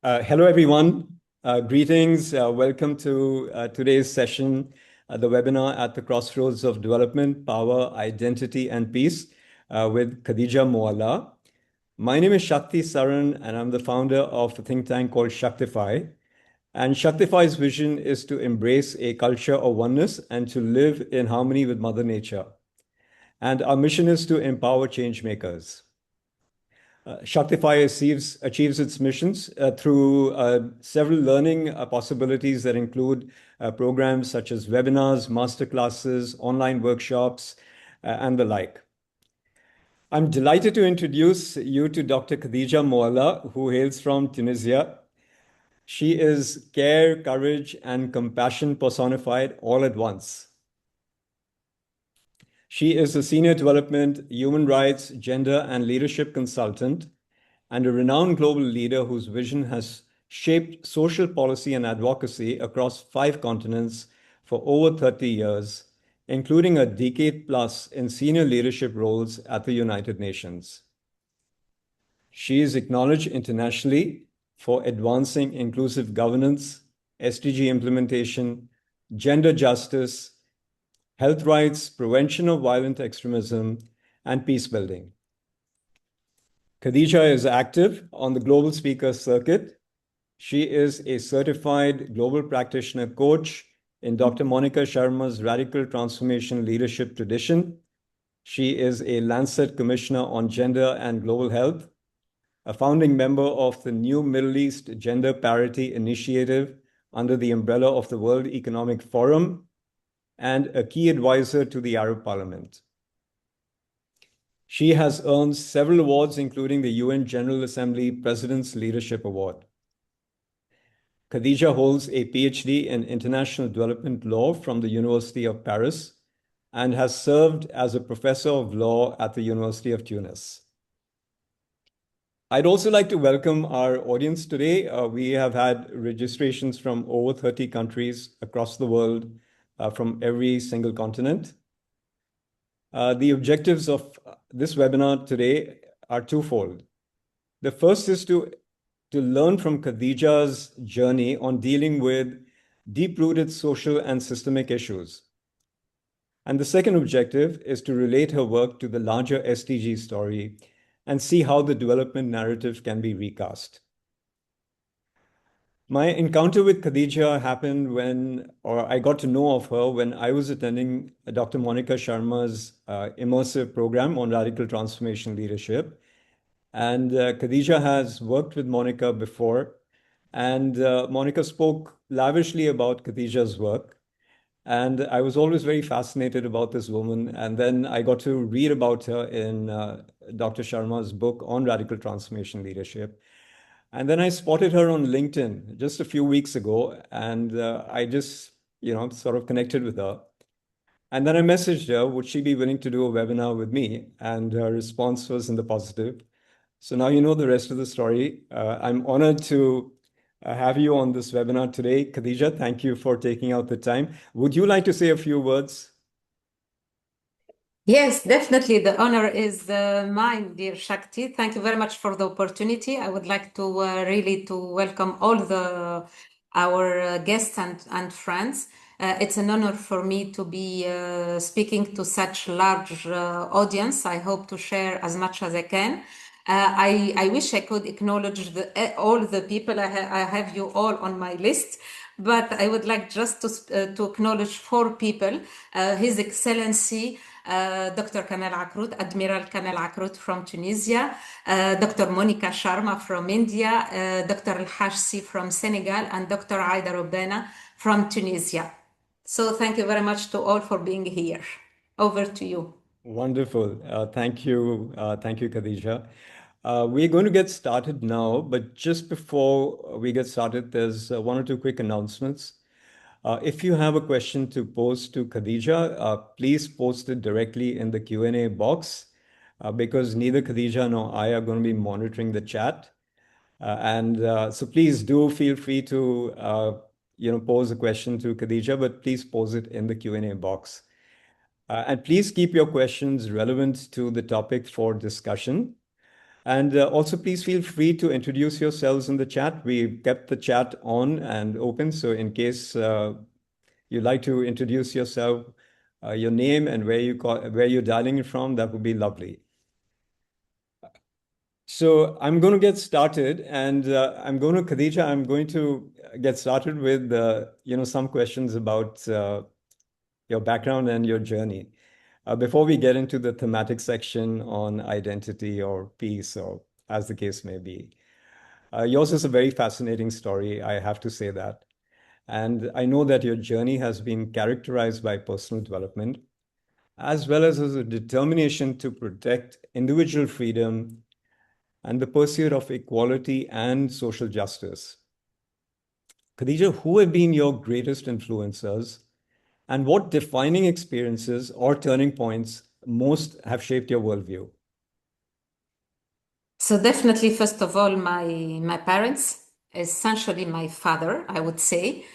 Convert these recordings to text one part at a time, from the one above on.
Hello, everyone. Greetings. Welcome to today's session, the webinar at the Crossroads of Development, Power, Identity, and Peace with Khadija Moalla. My name is Shakti Saran, and I'm the founder of a think tank called SHAKTIFY. And SHAKTIFY's vision is to embrace a culture of oneness and to live in harmony with Mother Nature. And our mission is to empower change makers. SHAKTIFY achieves its missions through several learning possibilities that include programs such as webinars, masterclasses, online workshops, and the like. I'm delighted to introduce you to Dr. Khadija Moalla, who hails from Tunisia. She is care, courage, and compassion personified all at once. She is a senior development, human rights, gender, and leadership consultant and a renowned global leader whose vision has shaped social policy and advocacy across 5 continents for over 30 years, including a decade plus in senior leadership roles at the United Nations. She is acknowledged internationally for advancing inclusive governance, SDG implementation, gender justice, health rights, prevention of violent extremism, and peace building. Khadija is active on the global speaker circuit. She is a certified global practitioner coach in Dr. Monica Sharma's Radical Transformation Leadership Tradition. She is a Lancet Commissioner on Gender and Global Health, a founding member of the New Middle East Gender Parity Initiative under the umbrella of the World Economic Forum, and a key advisor to the Arab Parliament. She has earned several awards, including the UN General Assembly President's Leadership Award. Khadija holds a PhD in International Development Law from the University of Paris and has served as a professor of law at the University of Tunis. I'd also like to welcome our audience today. We have had registrations from over 30 countries across the world, from every single continent. The objectives of this webinar today are twofold. The first is to learn from Khadija's journey on dealing with deep-rooted social and systemic issues. And the second objective is to relate her work to the larger SDG story and see how the development narrative can be recast. My encounter with Khadija happened I got to know of her when I was attending Dr. Monica Sharma's immersive program on radical transformation leadership. And Khadija has worked with Monica before, and Monica spoke lavishly about Khadija's work. And I was always very fascinated about this woman. And then I got to read about her in Dr. Sharma's book on radical transformation leadership. And then I spotted her on LinkedIn just a few weeks ago, and I just, sort of connected with her. And then I messaged her, would she be willing to do a webinar with me? And her response was in the positive. So now you know the rest of the story. I'm honored to have you on this webinar today. Khadija, thank you for taking out the time. Would you like to say a few words? Yes, definitely. The honor is mine, dear Shakti. Thank you very much for the opportunity. I would like to really to welcome all our guests and friends. It's an honor for me to be speaking to such large audience. I hope to share as much as I can. I wish I could acknowledge all the people. I have you all on my list, but I would like just to acknowledge 4 people. His Excellency Dr. Kamal Akrut, Admiral Kamal Akrut from Tunisia, Dr. Monica Sharma from India, Dr. Al Hashsi from Senegal, and Dr. Aida Robena from Tunisia. So thank you very much to all for being here. Over to you. Wonderful. Thank you. Thank you, Khadija. We're going to get started now, but just before we get started, there's 1 or 2 quick announcements. If you have a question to pose to Khadija, please post it directly in the Q&A box because neither Khadija nor I are going to be monitoring the chat. So please do feel free to pose a question to Khadija, but please pose it in the Q&A box. And please keep your questions relevant to the topic for discussion. And also, please feel free to introduce yourselves in the chat. We kept the chat on and open, so in case you'd like to introduce yourself, your name and where you're dialing it from, that would be lovely. So I'm going to get started, and Khadija, I'm going to get started with some questions about your background and your journey. Before we get into the thematic section on identity or peace, or as the case may be, yours is a very fascinating story, I have to say that. And I know that your journey has been characterized by personal development, as well as a determination to protect individual freedom and the pursuit of equality and social justice. Khadija, who have been your greatest influencers, and what defining experiences or turning points most have shaped your worldview? So definitely, first of all, my parents, essentially my father, I would say,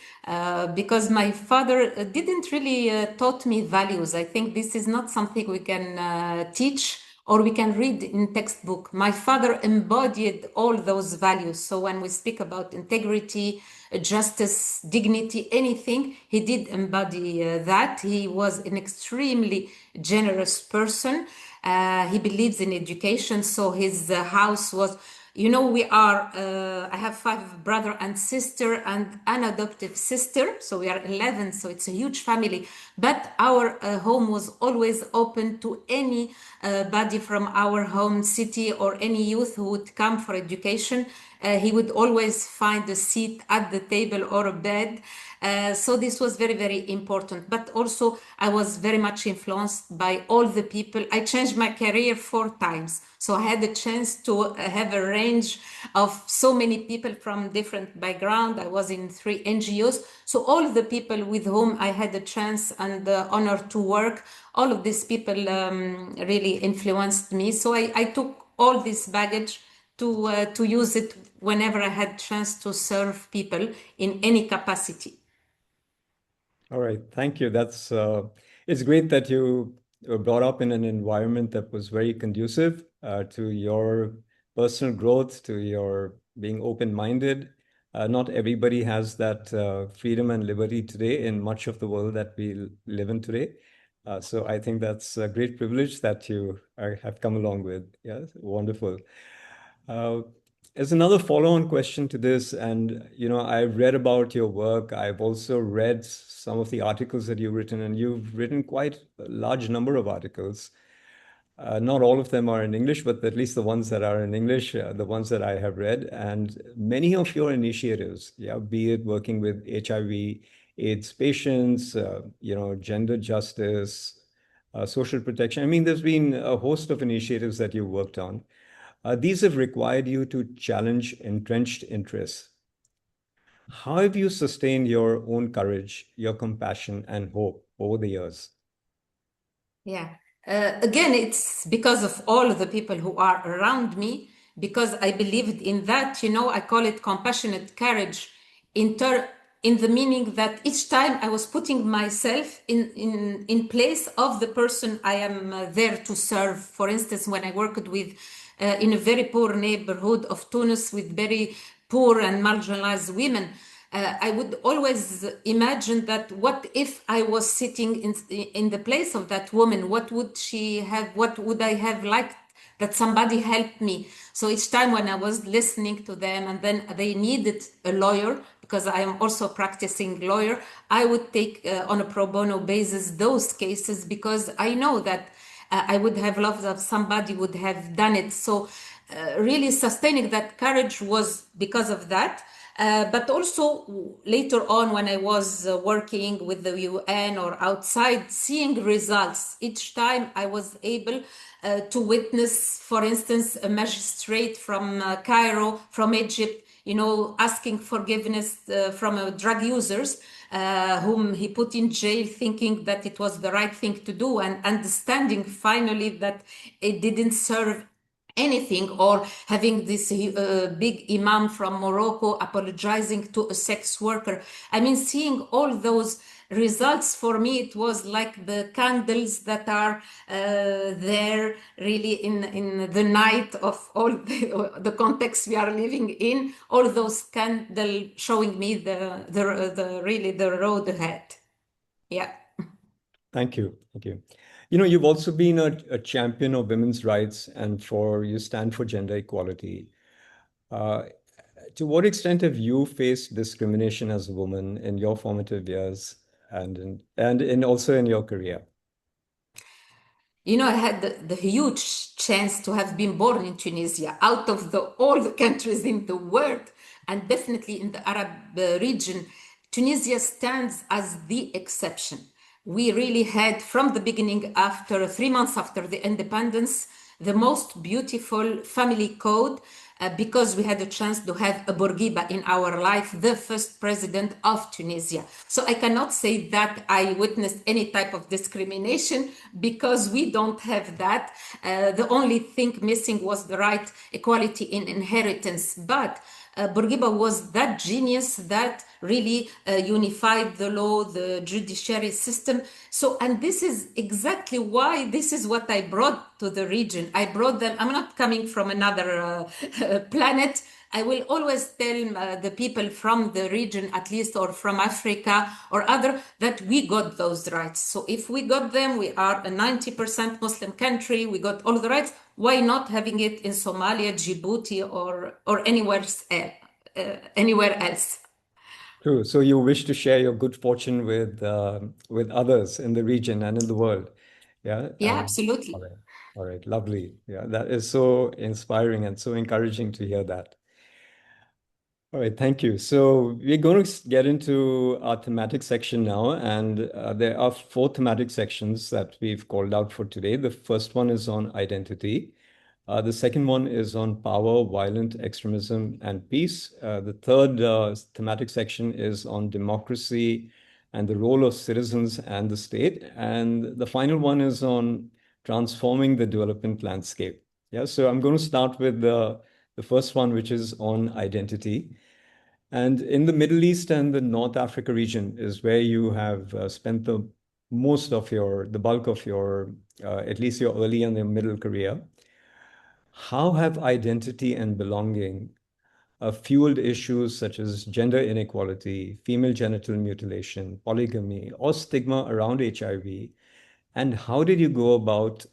because my father didn't really taught me values. I think this is not something we can teach or we can read in textbook. My father embodied all those values. So when we speak about integrity, justice, dignity, anything, he did embody that. He was an extremely generous person. He believes in education, so his house was, we are, I have 5 brother and sister and an adoptive sister, so we are 11, so it's a huge family. But our home was always open to any body from our home city or any youth who would come for education. He would always find a seat at the table or a bed. So this was very, very important. But also, I was very much influenced by all the people. I changed my career 4 times. So I had the chance to have a range of so many people from different background. I was in 3 NGOs. So all the people with whom I had the chance and the honor to work, all of these people really influenced me. So I took all this baggage to use it whenever I had chance to serve people in any capacity. All right, thank you. It's great that you were brought up in an environment that was very conducive to your personal growth, to your being open-minded. Not everybody has that freedom and liberty today in much of the world that we live in today. So I think that's a great privilege that you have come along with. Yes, wonderful. Uh, as another follow-on question to this, and I've read about your work. I've also read some of the articles that you've written, and you've written quite a large number of articles. Not all of them are in English, but at least the ones that are in English, the ones that I have read, and many of your initiatives, yeah, be it working with HIV/AIDS patients, gender justice, social protection. I mean, there's been a host of initiatives that you've worked on. These have required you to challenge entrenched interests. How have you sustained your own courage, your compassion, and hope over the years? Yeah. Again, it's because of all the people who are around me, because I believed in that. I call it compassionate courage in the meaning that each time I was putting myself in place of the person I am there to serve. For instance, when I worked with in a very poor neighborhood of Tunis with very poor and marginalized women, I would always imagine that what if I was sitting in the place of that woman? What would she have? What would I have liked that somebody helped me? So each time when I was listening to them and then they needed a lawyer, because I am also a practicing lawyer, I would take on a pro bono basis those cases because I know that I would have loved that somebody would have done it. So really sustaining that courage was because of that. But also later on, when I was working with the UN or outside, seeing results, each time I was able to witness, for instance, a magistrate from Cairo, from Egypt, asking forgiveness from drug users whom he put in jail, thinking that it was the right thing to do, and understanding finally that it didn't serve anything, or having this big imam from Morocco apologizing to a sex worker. I mean, seeing all those results for me, it was like the candles that are there really in the night of all the context we are living in, all those candles showing me the really the road ahead. Yeah. Thank you. Thank you. You know, you've also been a champion of women's rights and you stand for gender equality. Uh, to what extent have you faced discrimination as a woman in your formative years and also in your career? I had the huge chance to have been born in Tunisia, out of all the countries in the world, and definitely in the Arab region. Tunisia stands as the exception. We really had, from the beginning, after 3 months after the independence, the most beautiful family code, because we had a chance to have a Bourguiba in our life, the first president of Tunisia. So I cannot say that I witnessed any type of discrimination because we don't have that. The only thing missing was the right equality in inheritance. But Bourguiba was that genius that really unified the law, the judiciary system. So, and this is exactly why this is what I brought to the region. I brought them, I'm not coming from another planet. I will always tell the people from the region, at least, or from Africa or other, that we got those rights. So if we got them, we are a 90% Muslim country, we got all the rights. Why not having it in Somalia, Djibouti, or anywhere else? True. So you wish to share your good fortune with others in the region and in the world. Yeah. Yeah, All absolutely. right. All right. Lovely. Yeah. That is so inspiring and so encouraging to hear that. All right. Thank you. So we're going to get into our thematic section now, and there are four thematic sections that we've called out for today. The first one is on identity. The second one is on power, violent extremism, and peace. The third thematic section is on democracy and the role of citizens and the state. And the final one is on transforming the development landscape. Yeah, so I'm going to start with the first one, which is on identity. And in the Middle East and the North Africa region is where you have spent the bulk of your, at least your early and your middle career. How have identity and belonging fueled issues such as gender inequality, female genital mutilation, polygamy, or stigma around HIV? And how did you go about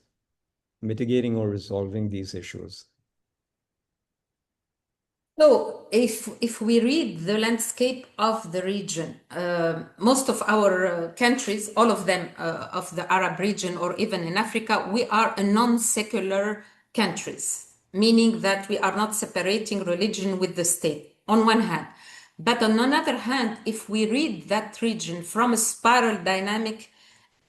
mitigating or resolving these issues? So, if we read the landscape of the region, most of our countries, all of them of the Arab region or even in Africa, we are a non-secular countries, meaning that we are not separating religion with the state on one hand. But on another hand, if we read that region from a spiral dynamic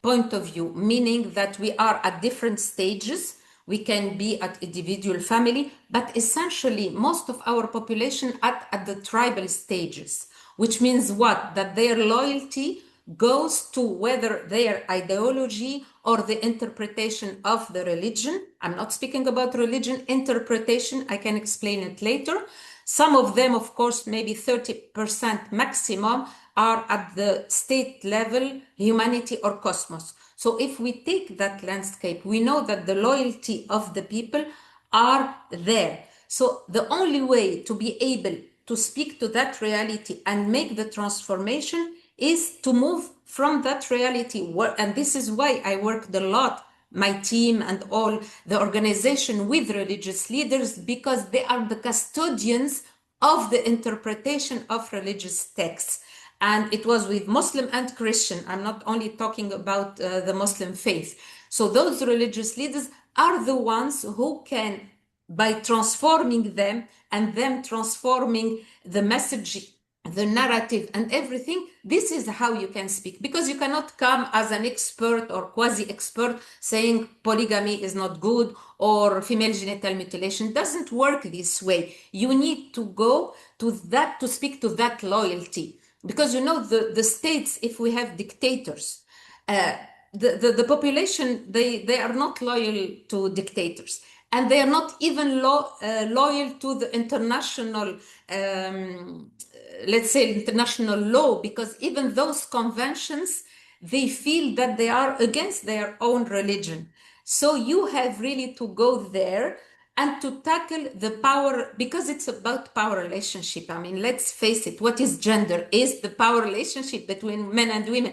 point of view, meaning that we are at different stages. We can be at individual family, but essentially most of our population at the tribal stages, which means what? That their loyalty goes to whether their ideology or the interpretation of the religion. I'm not speaking about religion, interpretation, I can explain it later. Some of them, of course, maybe 30% maximum, are at the state level, humanity or cosmos. So if we take that landscape, we know that the loyalty of the people are there. So the only way to be able to speak to that reality and make the transformation is to move from that reality. And this is why I worked a lot, my team and all the organization, with religious leaders, because they are the custodians of the interpretation of religious texts. And it was with Muslim and Christian. I'm not only talking about the Muslim faith. So those religious leaders are the ones who can, by transforming them and them transforming the message, the narrative and everything, this is how you can speak, because you cannot come as an expert or quasi-expert saying polygamy is not good or female genital mutilation. Doesn't work this way. You need to go to that, to speak to that loyalty, because the states, if we have dictators, the population, they are not loyal to dictators. and they are not even loyal to the international, let's say, international law, because even those conventions, they feel that they are against their own religion. So you have really to go there and to tackle the power, because it's about power relationship. I mean, let's face it, what is gender? Is the power relationship between men and women.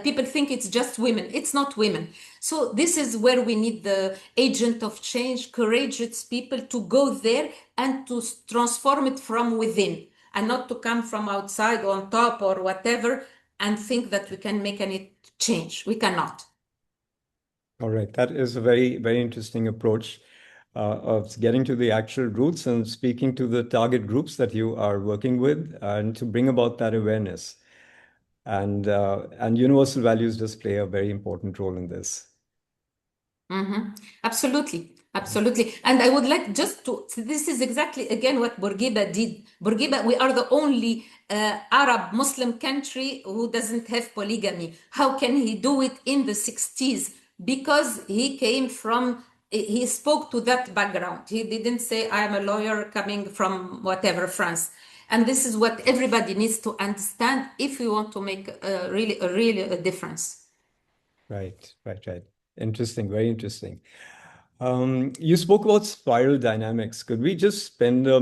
People think it's just women. It's not women. So this is where we need the agent of change, courageous people to go there and to transform it from within, and not to come from outside on top or whatever and think that we can make any change. We cannot. All right, that is a very, very interesting approach of getting to the actual roots and speaking to the target groups that you are working with and to bring about that awareness. And universal values does play a very important role in this. Absolutely, absolutely. And I would like just to, this is exactly again what Bourguiba did. Bourguiba, we are the only Arab Muslim country who doesn't have polygamy. How can he do it in the 60s? Because he came from, he spoke to that background. He didn't say, I am a lawyer coming from whatever, France. And this is what everybody needs to understand if we want to make really a difference. Right, right, right. Interesting, very interesting. You spoke about spiral dynamics. Could we just spend a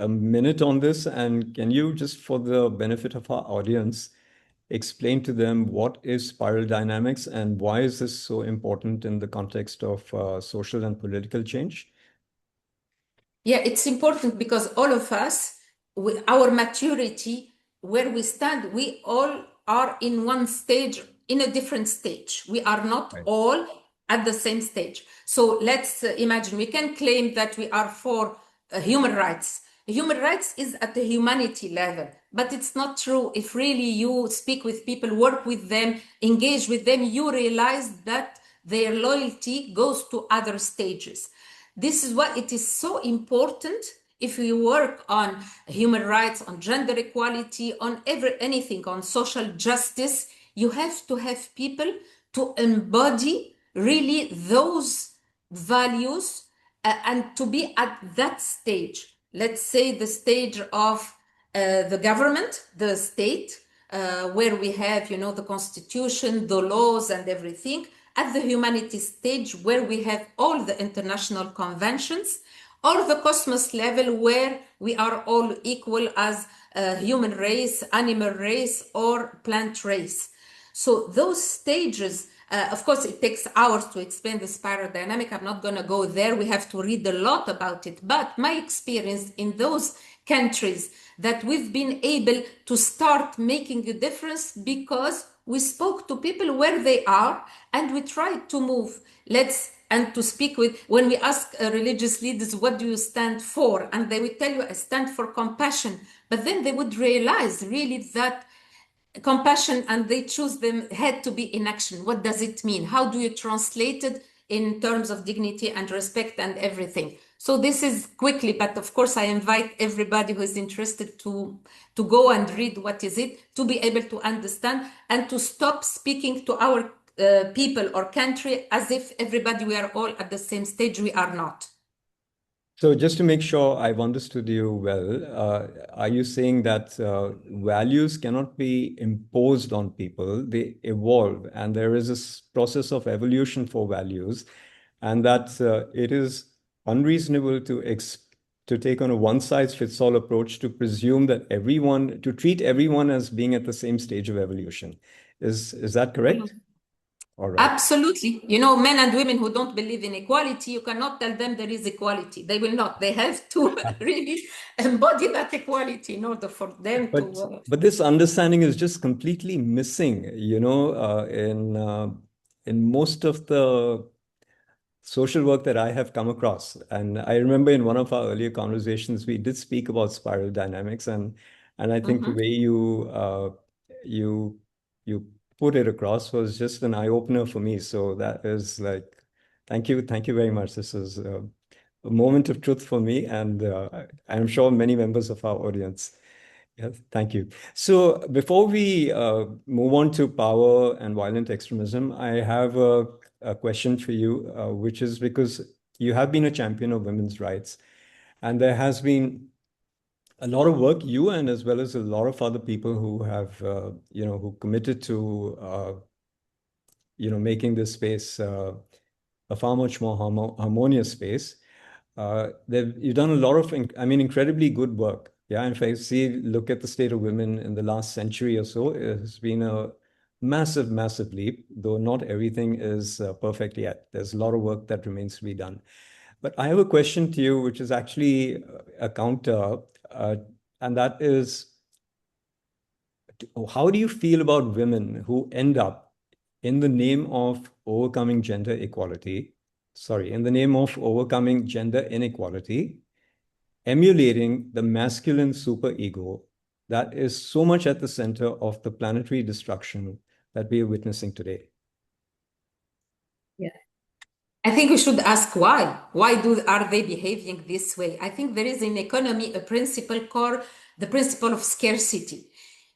minute on this? And can you, just for the benefit of our audience, explain to them what is spiral dynamics and why is this so important in the context of social and political change? Yeah, it's important because all of us, with our maturity, where we stand, we all are in one stage, in a different stage. We are not Right. all at the same stage. So let's imagine we can claim that we are for human rights. Human rights is at the humanity level, but it's not true. If really you speak with people, work with them, engage with them, you realize that their loyalty goes to other stages. This is why it is so important if we work on human rights, on gender equality, on anything, on social justice. You have to have people to embody really those values and to be at that stage. Let's say the stage of the government, the state, where we have, you know, the constitution, the laws, and everything, at the humanities stage, where we have all the international conventions, or the cosmos level, where we are all equal as a human race, animal race, or plant race. So those stages, of course, it takes hours to explain the spiral dynamic. I'm not going to go there. We have to read a lot about it. But my experience in those countries that we've been able to start making a difference because we spoke to people where they are and we tried to move. And to speak with, when we ask religious leaders, what do you stand for? And they would tell you, I stand for compassion. But then they would realize really that compassion, and they choose them, had to be in action. What does it mean? How do you translate it in terms of dignity and respect and everything? So this is quickly, but of course I invite everybody who is interested to go and read what is it, to be able to understand and to stop speaking to our people or country as if everybody, we are all at the same stage. We are not. So just to make sure I've understood you well, are you saying that values cannot be imposed on people? They evolve, and there is this process of evolution for values, and that it is unreasonable to take on a one-size-fits-all approach to presume that to treat everyone as being at the same stage of evolution. Is that correct? All right. Absolutely. You know, men and women who don't believe in equality, you cannot tell them there is equality. They will not. They have to really embody that equality in order for them But to. but this understanding is just completely missing, in most of the social work that I have come across. And I remember in one of our earlier conversations, we did speak about spiral dynamics, and I think the Mhm. way you you put it across was just an eye opener for me. So that is like, thank you very much. This is a moment of truth for me, and I'm sure many members of our audience. Yes, thank you. So before we move on to power and violent extremism, I have a question for you, which is because you have been a champion of women's rights, and there has been a lot of work, you and as well as a lot of other people who have, who committed to, making this space a far much more harmonious space. You've done a lot of, incredibly good work. Yeah, and if I look at the state of women in the last century or so, it has been a massive, massive leap, though not everything is perfect yet. There's a lot of work that remains to be done. But I have a question to you, which is actually a counter, and that is, how do you feel about women who end up, in the name of overcoming gender equality, in the name of overcoming gender inequality, emulating the masculine superego that is so much at the center of the planetary destruction that we are witnessing today? Yeah. I think we should ask why. Why are they behaving this way? I think there is in economy a principle called the principle of scarcity.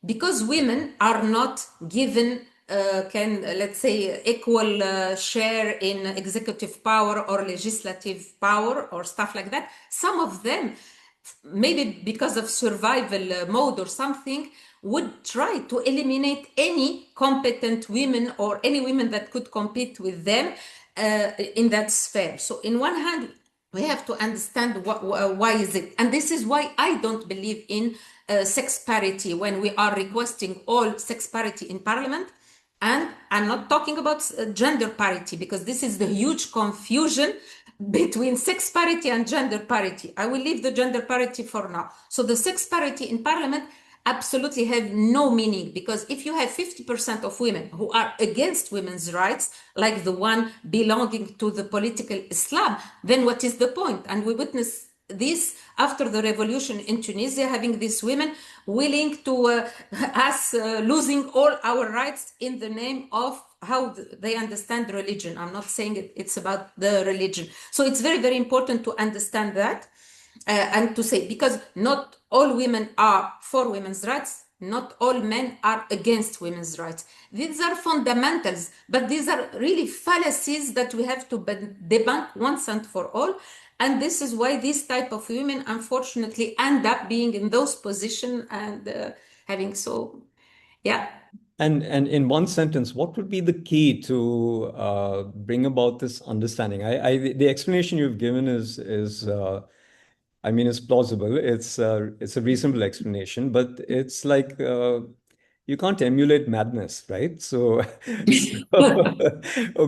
Because women are not given let's say equal share in executive power or legislative power or stuff like that, some of them, maybe because of survival mode or something, would try to eliminate any competent women or any women that could compete with them in that sphere. So in one hand, we have to understand why is it, and this is why I don't believe in sex parity when we are requesting all sex parity in parliament. And I'm not talking about gender parity, because this is the huge confusion between sex parity and gender parity. I will leave the gender parity for now. So the sex parity in parliament absolutely have no meaning, because if you have 50% of women who are against women's rights, like the one belonging to the political Islam, then what is the point? And we witness this after the revolution in Tunisia, having these women willing to us losing all our rights in the name of how they understand religion. I'm not saying it's about the religion. So it's very, very important to understand that and to say, because not all women are for women's rights, not all men are against women's rights. These are fundamentals, but these are really fallacies that we have to debunk once and for all. And this is why this type of women, unfortunately, end up being in those positions and having so, yeah. And in one sentence, what would be the key to bring about this understanding? The explanation you've given is plausible. It's a reasonable explanation, but it's like you can't emulate madness, right? So,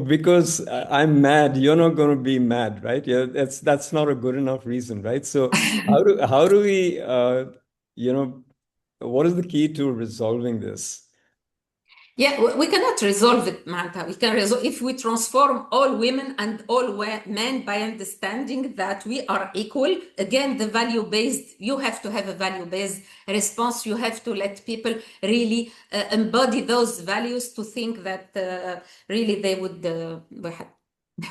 because I'm mad, you're not going to be mad, right? Yeah, that's not a good enough reason, right? So how do we what is the key to resolving this? Yeah, we cannot resolve it, Manta. We can resolve if we transform all women and all men by understanding that we are equal. Again, the value-based, you have to have a value-based response. You have to let people really embody those values to think that really they would.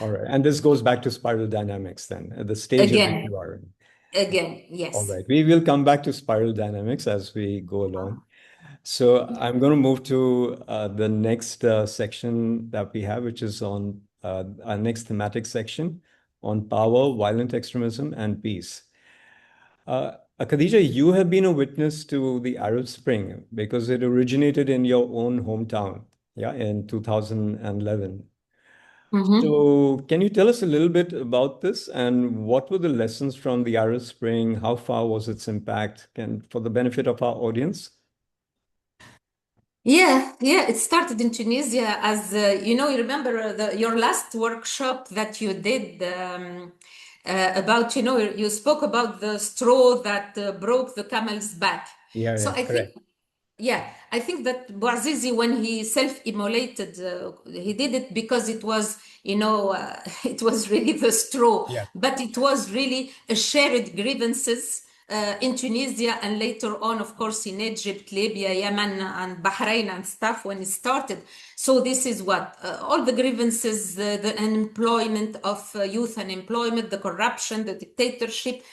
All right. And this goes back to spiral dynamics then, at the stage at which Again, you are in. again, All yes. right. We will come back to spiral dynamics as we go along. So I'm going to move to the next section that we have, which is on our next thematic section on power, violent extremism, and peace. Khadija, you have been a witness to the Arab Spring because it originated in your own hometown, yeah, in 2011. Mhm. So, can you tell us a little bit about this and what were the lessons from the Arab Spring? How far was its impact? And for the benefit of our audience? Yeah. It started in Tunisia as you remember your last workshop that you did about, you spoke about the straw that broke the camel's back. Yeah, So yeah, I think, correct. yeah, I think that Bouazizi, when he self-immolated, he did it because it was, it was really the straw, Yeah. but it was really a shared grievances in Tunisia and later on, of course, in Egypt, Libya, Yemen, and Bahrain and stuff when it started. So this is what all the grievances, the unemployment of youth unemployment, the corruption, the dictatorship,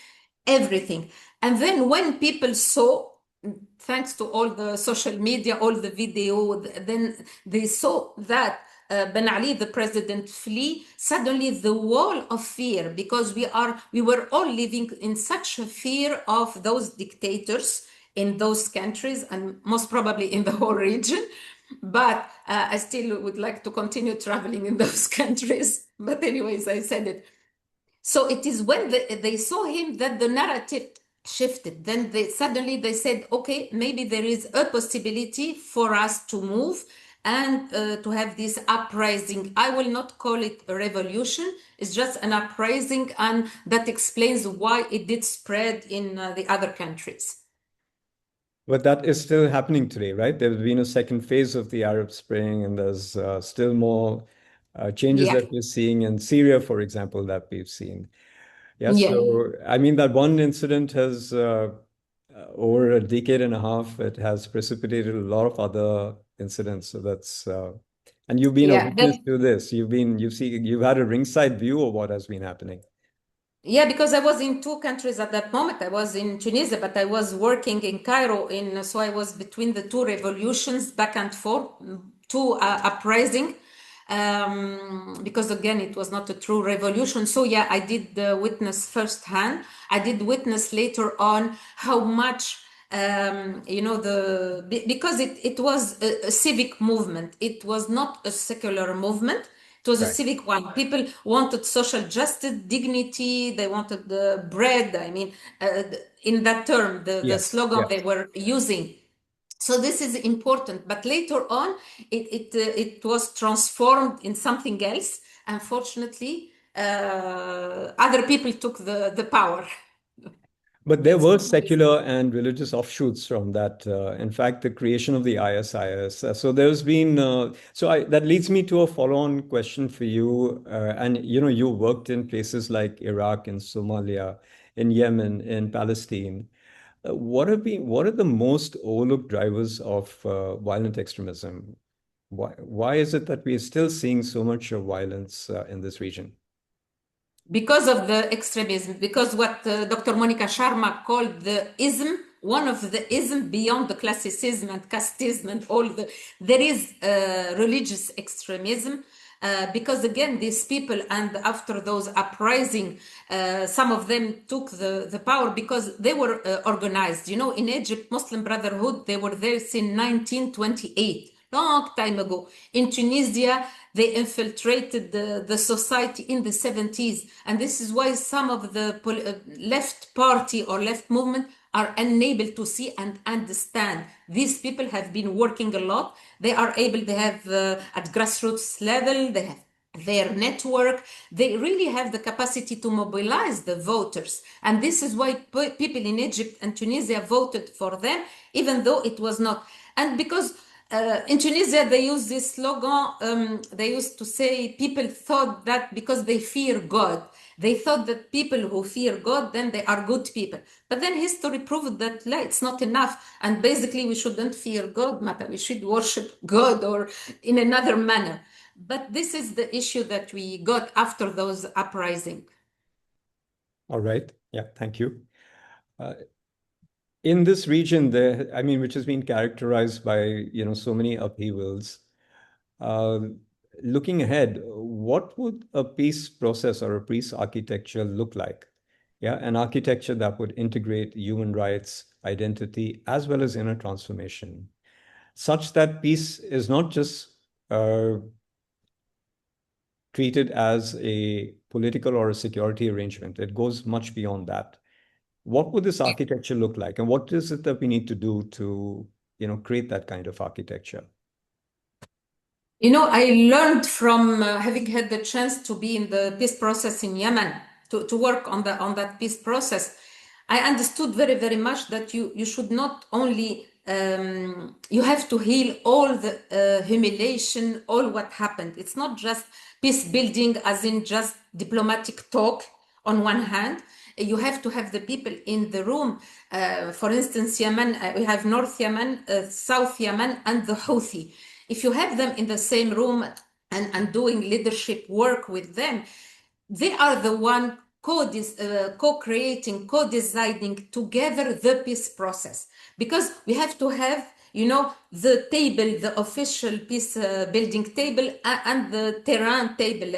everything. And then when people saw, thanks to all the social media, all the video, then they saw that Ben Ali, the president, flee, suddenly the wall of fear, because we were all living in such a fear of those dictators in those countries, and most probably in the whole region. But I still would like to continue traveling in those countries. But anyways, I said it. So it is when they saw him that the narrative shifted. Then suddenly they said, okay, maybe there is a possibility for us to move and to have this uprising. I will not call it a revolution. It's just an uprising, and that explains why it did spread in the other countries. But that is still happening today, right? There's been a second phase of the Arab Spring, and there's still more changes Yeah, that we're seeing in Syria, for example, that we've seen. Yeah, yeah. so I mean, that one incident has, over a decade and a half, it has precipitated a lot of other incidents. So that's, and you've been a Yeah, witness to this. You've had a ringside view of what has been happening. yeah, because I was in two countries at that moment. I was in Tunisia, but I was working in Cairo. So I was between the two revolutions, back and forth, two uprising. Because again, it was not a true revolution. So yeah, I did witness firsthand. I did witness later on how much because it was a civic movement. It was not a secular movement. It was a Right. civic one. People wanted social justice, dignity. They wanted the bread. I mean, in that term, the Yes. slogan Yes. they were using. So this is important. But later on, it was transformed in something else. Unfortunately, other people took the power. But there Let's were put it this way. secular and religious offshoots from that. In fact, the creation of the ISIS. So there's been. That leads me to a follow-on question for you. And you worked in places like Iraq and Somalia, in Yemen, in Palestine. What are the most overlooked drivers of violent extremism? Why is it that we are still seeing so much of violence in this region? Because of the extremism, because what Dr. Monica Sharma called the ism, one of the ism beyond the classicism and casteism and all there is religious extremism. Because again, these people, and after those uprising, some of them took the power because they were organized. In Egypt, Muslim Brotherhood, they were there since 1928, long time ago. In Tunisia, they infiltrated the society in the 70s. And this is why some of the left party or left movement are unable to see and understand. These people have been working a lot. They are able, they have at grassroots level, they have their network. They really have the capacity to mobilize the voters. And this is why people in Egypt and Tunisia voted for them, even though it was not. And because in Tunisia, they use this slogan. They used to say people thought that because they fear God, they thought that people who fear God, then they are good people. But then history proved that it's not enough. And basically, we shouldn't fear God, Mata. We should worship God or in another manner. But this is the issue that we got after those uprising. All right. Yeah. Thank you. Uh, in this region, I mean, which has been characterized by, so many upheavals, uh, looking ahead, what would a peace process or a peace architecture look like? Yeah, an architecture that would integrate human rights, identity, as well as inner transformation, such that peace is not just uh, treated as a political or a security arrangement. It goes much beyond that. What would this architecture look like, and what is it that we need to do to, create that kind of architecture? I learned from having had the chance to be in the peace process in Yemen, to work on that peace process. I understood very, very much that you should not only you have to heal all the humiliation, all what happened. It's not just peace building, as in just diplomatic talk on one hand. You have to have the people in the room. For instance, Yemen, we have North Yemen, South Yemen, and the Houthi. If you have them in the same room and doing leadership work with them, they are the one co-creating, co-designing together the peace process. because we have to have, the table, the official peace building table, and the terrain table.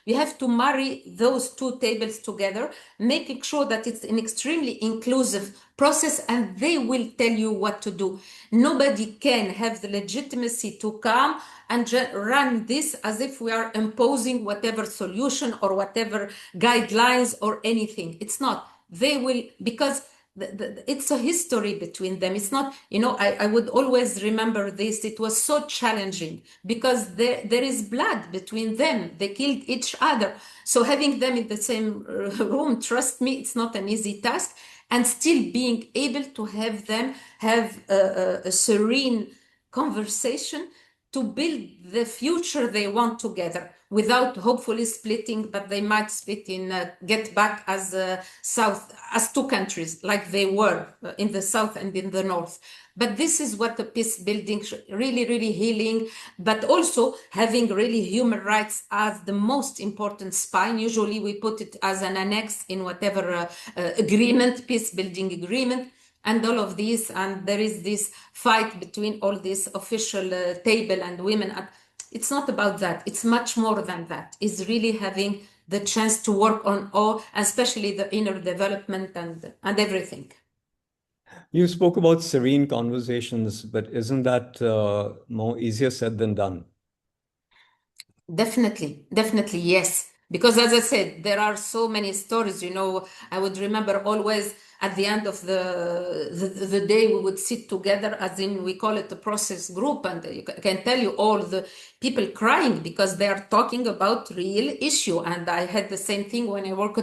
We have to marry those two tables together, making sure that it's an extremely inclusive process, and they will tell you what to do. Nobody can have the legitimacy to come and run this as if we are imposing whatever solution or whatever guidelines or anything. It's not. They will, because it's a history between them. It's not, I would always remember this. It was so challenging because there is blood between them. They killed each other. So having them in the same room, trust me, it's not an easy task. And still being able to have them have a serene conversation to build the future they want together, without hopefully splitting, but they might split in get back as South, as two countries, like they were in the South and in the North. But this is what the peace building, really, really healing, but also having really human rights as the most important spine. Usually we put it as an annex in whatever agreement, peace building agreement, and all of these. And there is this fight between all this official table and women. It's not about that. It's much more than that. It's really having the chance to work on all, especially the inner development and everything. You spoke about serene conversations, but isn't that more easier said than done? Definitely, definitely, yes. Because as I said, there are so many stories, I would remember always at the end of the day, we would sit together, as in we call it a process group, and I can tell you all the people crying because they are talking about real issue. And I had the same thing when I worked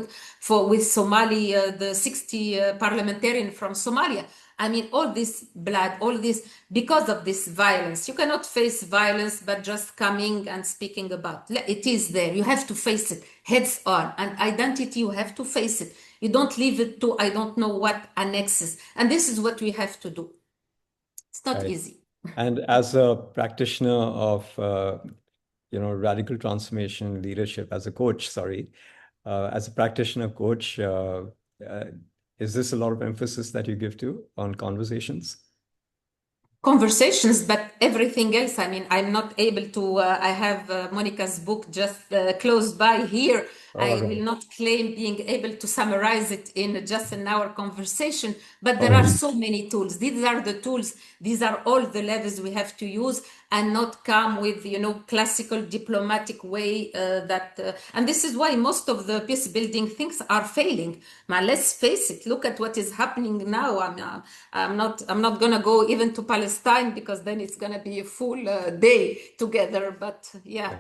with Somali, the 60 parliamentarian from Somalia. I mean, all this blood, all this, because of this violence. You cannot face violence but just coming and speaking about it. It is there. You have to face it heads on. And identity, you have to face it. You don't leave it to, I don't know what, annexes. And this is what we have to do. It's not easy. And as a practitioner of, radical transformation leadership, as a coach, as a practitioner coach, is this a lot of emphasis that you give to on conversations? Conversations, but everything else. I mean, I'm not able to, I have Monica's book just close by here. I will not claim being able to summarize it in just an hour conversation, but there are so many tools. These are the tools. These are all the levers we have to use, and not come with, classical diplomatic way and this is why most of the peace building things are failing. Now, let's face it. Look at what is happening now. I'm not going to go even to Palestine, because then it's going to be a full day together. But yeah.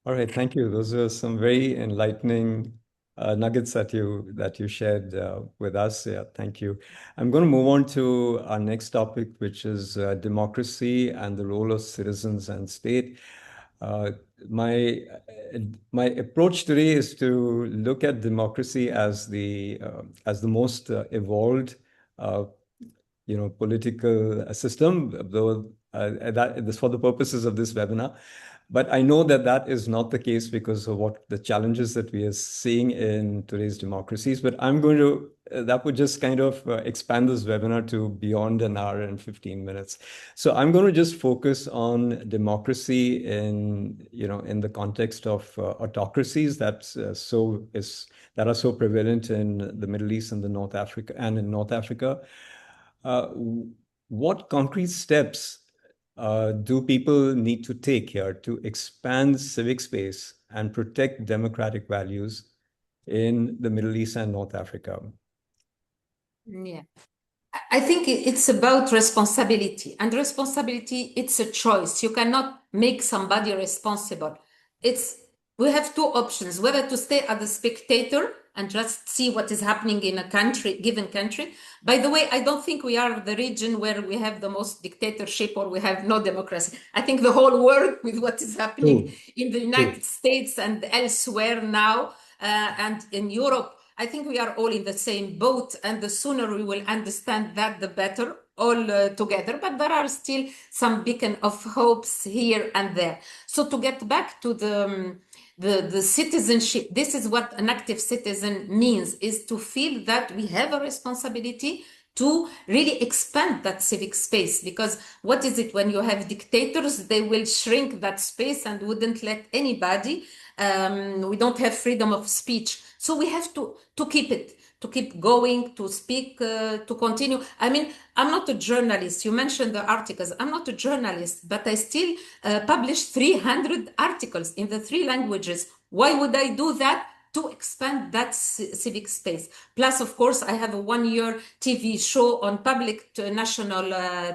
All right, thank you. Those are some very enlightening nuggets that you shared with us. Yeah, thank you. I'm going to move on to our next topic, which is democracy and the role of citizens and state. My approach today is to look at democracy as the most evolved political system, though that is for the purposes of this webinar. But I know that that is not the case because of what the challenges that we are seeing in today's democracies. But I'm going to, that would just kind of expand this webinar to beyond an hour and 15 minutes. So I'm going to just focus on democracy in the context of autocracies that are so prevalent in the Middle East and North Africa. What concrete steps do people need to take here to expand civic space and protect democratic values in the Middle East and North Africa? Yeah, I think it's about responsibility, and responsibility, it's a choice. You cannot make somebody responsible. We have two options: whether to stay as a spectator and just see what is happening in a given country. By the way, I don't think we are the region where we have the most dictatorship or we have no democracy. I think the whole world, with what is happening in the United States and elsewhere now, and in Europe, I think we are all in the same boat, and the sooner we will understand that, the better, all together. But there are still some beacon of hopes here and there. So to get back to the citizenship, this is what an active citizen means, is to feel that we have a responsibility to really expand that civic space. Because what is it when you have dictators? They will shrink that space and wouldn't let anybody. We don't have freedom of speech. So we have to keep it, to keep going, to speak, to continue. I mean, I'm not a journalist. You mentioned the articles. I'm not a journalist, but I still publish 300 articles in the 3 languages. Why would I do that? To expand that civic space. Plus, of course, I have a 1 year TV show on public national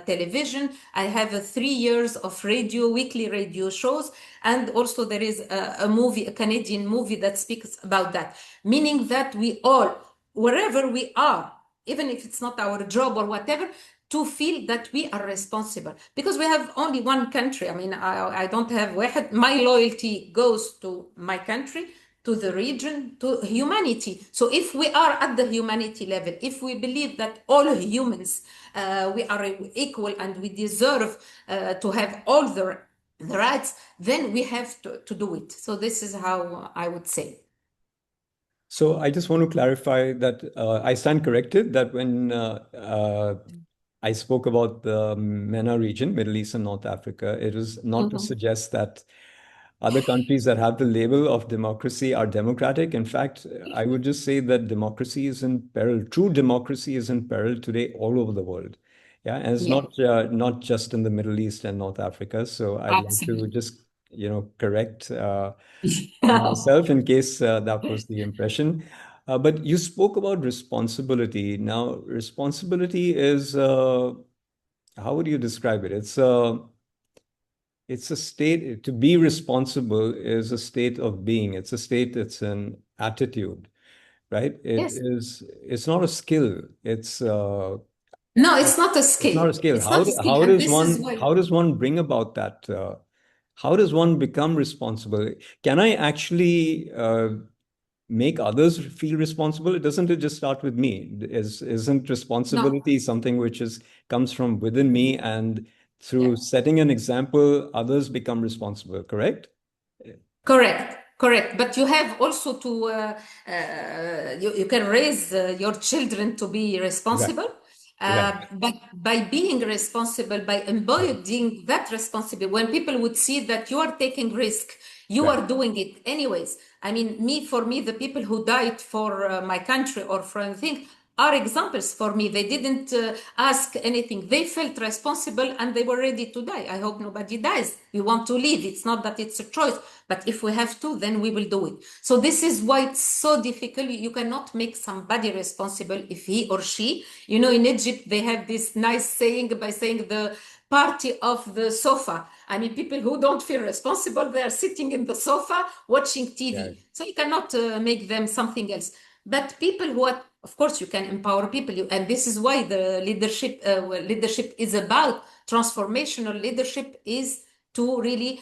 television. I have 3 years of radio, weekly radio shows. And also there is a movie, a Canadian movie that speaks about that. Meaning that we all, wherever we are, even if it's not our job or whatever, to feel that we are responsible, because we have only one country. I mean, I don't have واحد. My loyalty goes to my country, to the region, to humanity. So if we are at the humanity level, if we believe that all humans, we are equal and we deserve to have all the rights, then we have to do it. So this is how I would say. So I just want to clarify that I stand corrected that when I spoke about the MENA region, Middle East and North Africa, it was not to suggest that other countries that have the label of democracy are democratic. In fact, I would just say that democracy is in peril. True democracy is in peril today all over the world. Yeah, and it's not just in the Middle East and North Africa. So I'd like to just correct myself in case that was the impression. But you spoke about responsibility. Now, responsibility is how would you describe it? It's a state. To be responsible is a state of being. It's a state. It's an attitude, right? It's not a skill. No, it's not a It's skill. not a skill. It's not a skill. How And does this is why. how does one bring about that? How does one become responsible? Can I actually make others feel responsible? It doesn't it just start with me? Isn't responsibility something which comes from within me, and through setting an example, others become responsible, correct? Correct. But you have also to, you can raise your children to be responsible. But by being responsible, by embodying that responsibility, when people would see that you are taking risk, you are doing it anyways. I mean, for me, the people who died for my country or for anything are examples for me. They didn't ask anything. They felt responsible and they were ready to die. I hope nobody dies. We want to live. It's not that it's a choice, but if we have to, then we will do it. So this is why it's so difficult. You cannot make somebody responsible if he or she, in Egypt, they have this nice saying by saying the party of the sofa. I mean, people who don't feel responsible, they are sitting in the sofa watching TV. So you cannot make them something else. But people who are, of course, you can empower people. And this is why the leadership is about transformational leadership, is to really,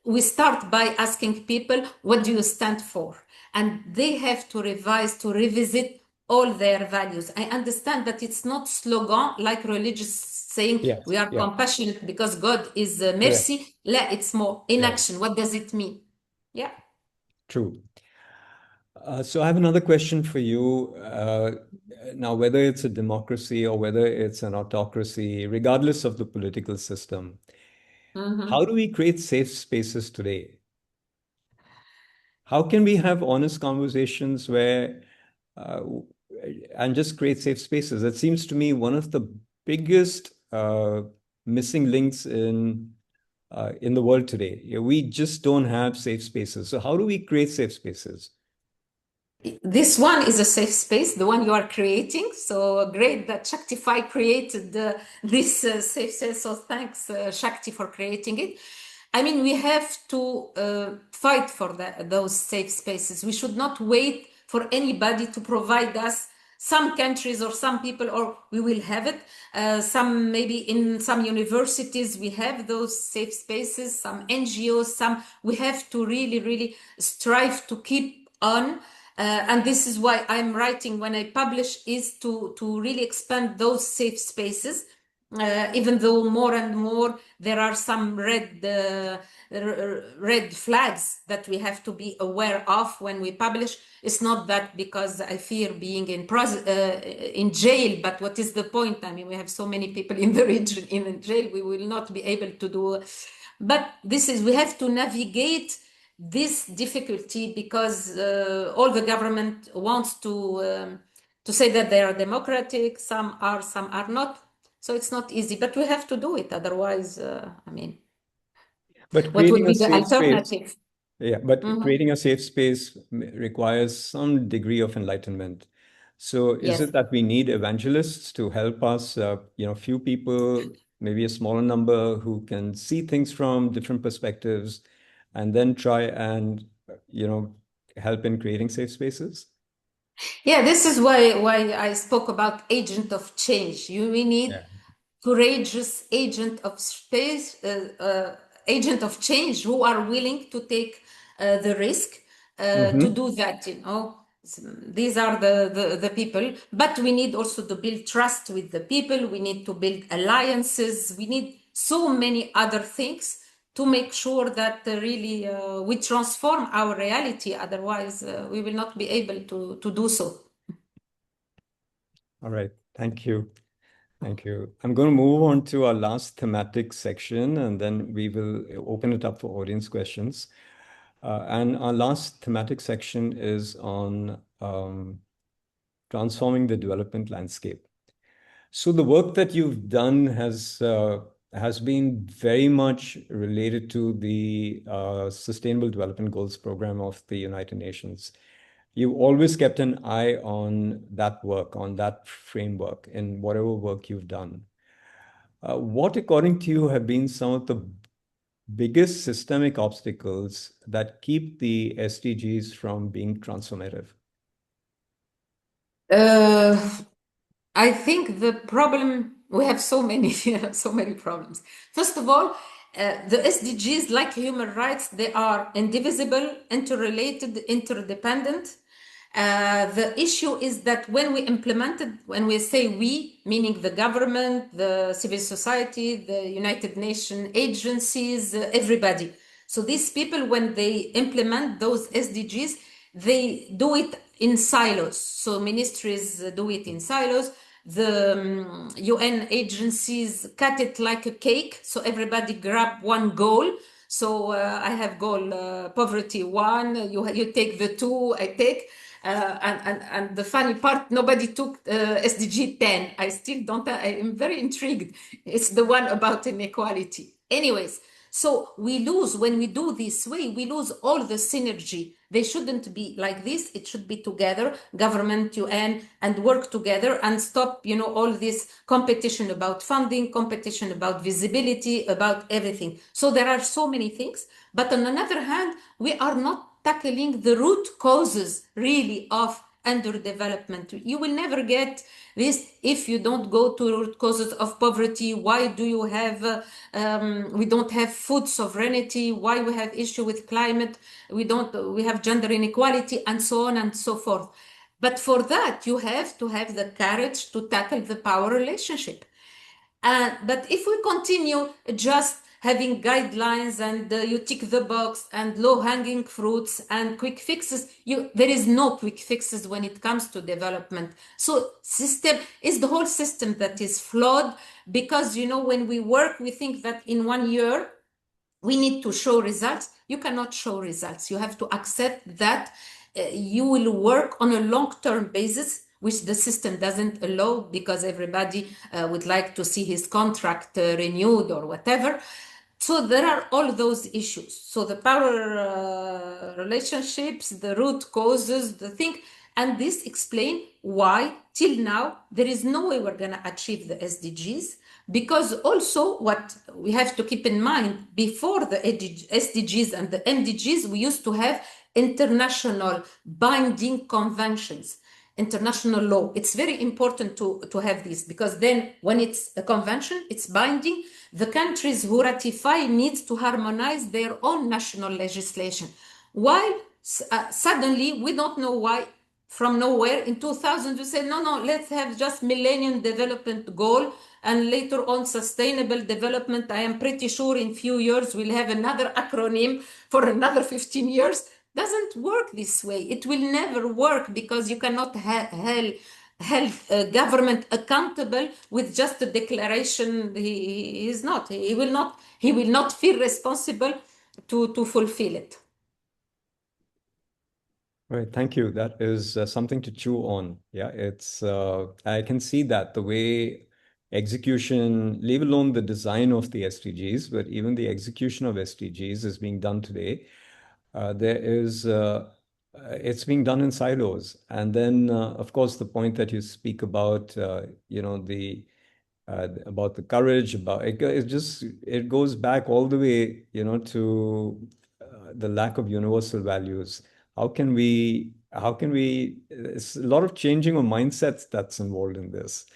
we start by asking people, what do you stand for? And they have to revise, to revisit all their values. I understand that it's not slogan like religious saying we are compassionate because God is mercy. It's more in action. What does it mean? Yeah. True. So I have another question for you. Now, whether it's a democracy or whether it's an autocracy, regardless of the political system, how do we create safe spaces today? How can we have honest conversations and just create safe spaces? It seems to me one of the biggest missing links in the world today. We just don't have safe spaces. So how do we create safe spaces? This one is a safe space, the one you are creating. So great that SHAKTIFY created this safe space. So thanks, Shakti, for creating it. I mean, we have to fight for those safe spaces. We should not wait for anybody to provide us. Some countries or some people, or we will have it. Maybe in some universities, we have those safe spaces, some NGOs, we have to really, really strive to keep on. And this is why I'm writing when I publish, is to really expand those safe spaces. even though more and more there are some red flags that we have to be aware of when we publish. It's not that because I fear being in jail, but what is the point? I mean, we have so many people in the region in jail, we will not be able to do. But we have to navigate this difficulty because all the government wants to say that they are democratic, some are not. So it's not easy, but we have to do it. Otherwise, I mean, But what would creating a be the safe space, alternative? yeah, but Mhm. creating a safe space requires some degree of enlightenment. So is Yes. it that we need evangelists to help us, few people, maybe a smaller number who can see things from different perspectives and then try and, help in creating safe spaces? Yeah, this is why I spoke about agent of change. We need Yeah. courageous agent of space, agent of change who are willing to take the risk to Hmm. do that. These are the people, but we need also to build trust with the people. We need to build alliances. We need so many other things to make sure that really we transform our reality. Otherwise, we will not be able to do so. All right. Thank you. Thank you. I'm going to move on to our last thematic section, and then we will open it up for audience questions. And our last thematic section is on transforming the development landscape. So the work that you've done has been very much related to the Sustainable Development Goals program of the United Nations. You always kept an eye on that work, on that framework in whatever work you've done. What, according to you, have been some of the biggest systemic obstacles that keep the SDGs from being transformative? Uh, I think the problem, we have so many, so many problems. First of all, the SDGs, like human rights, they are indivisible, interrelated, interdependent. The issue is that when we implement it, when we say we, meaning the government, the civil society, the United Nations agencies, everybody. So these people, when they implement those SDGs, they do it in silos. So ministries do it in silos. The UN agencies cut it like a cake. So everybody grab one goal. So I have goal poverty one. You take the two. I take. And the funny part, nobody took SDG 10. I still don't. I am very intrigued. It's the one about inequality. Anyways, so we lose when we do this way, we lose all the synergy. They shouldn't be like this. It should be together, government, UN, and work together and stop, all this competition about funding, competition about visibility, about everything. So there are so many things. But on another hand, we are not tackling the root causes really of underdevelopment. You will never get this if you don't go to root causes of poverty. Why do you have we don't have food sovereignty? Why we have issue with climate? We have gender inequality and so on and so forth. But for that, you have to have the courage to tackle the power relationship. But if we continue just having guidelines and you tick the box and low-hanging fruits and quick fixes, there is no quick fixes when it comes to development. So system is the whole system that is flawed because when we work, we think that in 1 year we need to show results. You cannot show results. You have to accept that you will work on a long-term basis, which the system doesn't allow because everybody would like to see his contract renewed or whatever. So there are all those issues. So the power relationships, the root causes, the thing, and this explain why till now there is no way we're going to achieve the SDGs. Because also what we have to keep in mind, before the SDGs and the MDGs, we used to have international binding conventions, international law. It's very important to have this because then when it's a convention, it's binding. The countries who ratify needs to harmonize their own national legislation. While suddenly, we don't know why, from nowhere. In 2000, we said, no, let's have just Millennium Development Goal and later on Sustainable Development. I am pretty sure in few years we'll have another acronym for another 15 years. Doesn't work this way. It will never work because you cannot held government accountable with just a declaration. He is not. He will not feel responsible to fulfill it. Right, thank you. That is something to chew on. Yeah, it's I can see that the way execution, leave alone the design of the SDGs, but even the execution of SDGs is being done today. There is it's being done in silos, and then of course the point that you speak about, the about the courage, about it just it goes back all the way, to the lack of universal values. How can we, it's a lot of changing of mindsets that's involved in this.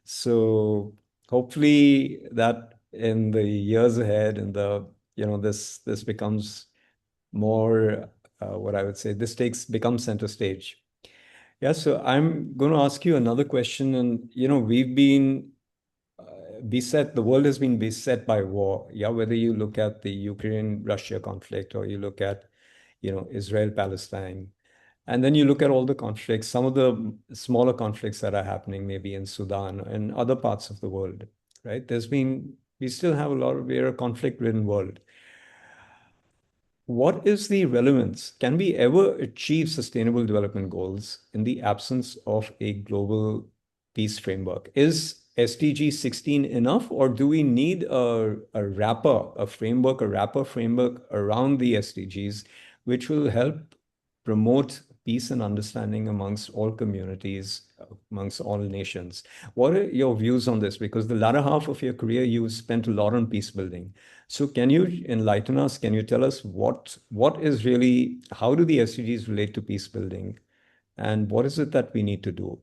So hopefully that in the years ahead, and this becomes more, what I would say, becomes center stage. Yeah, so I'm going to ask you another question. And, we've been the world has been beset by war. Yeah, whether you look at the Ukraine-Russia conflict, or you look at, Israel-Palestine, and then you look at all the conflicts, some of the smaller conflicts that are happening, maybe in Sudan and other parts of the world, right? We still have we're a conflict-ridden world. What is the relevance? Can we ever achieve sustainable development goals in the absence of a global peace framework? Is SDG 16 enough, or do we need a wrapper framework around the SDGs, which will help promote peace and understanding amongst all communities, amongst all nations? What are your views on this? Because the latter half of your career, you spent a lot on peace building. So can you enlighten us? Can you tell us how do the SDGs relate to peace building? And what is it that we need to do?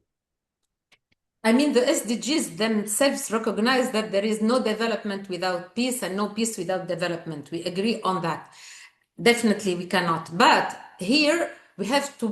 I mean, the SDGs themselves recognize that there is no development without peace and no peace without development. We agree on that. Definitely we cannot. But here we have to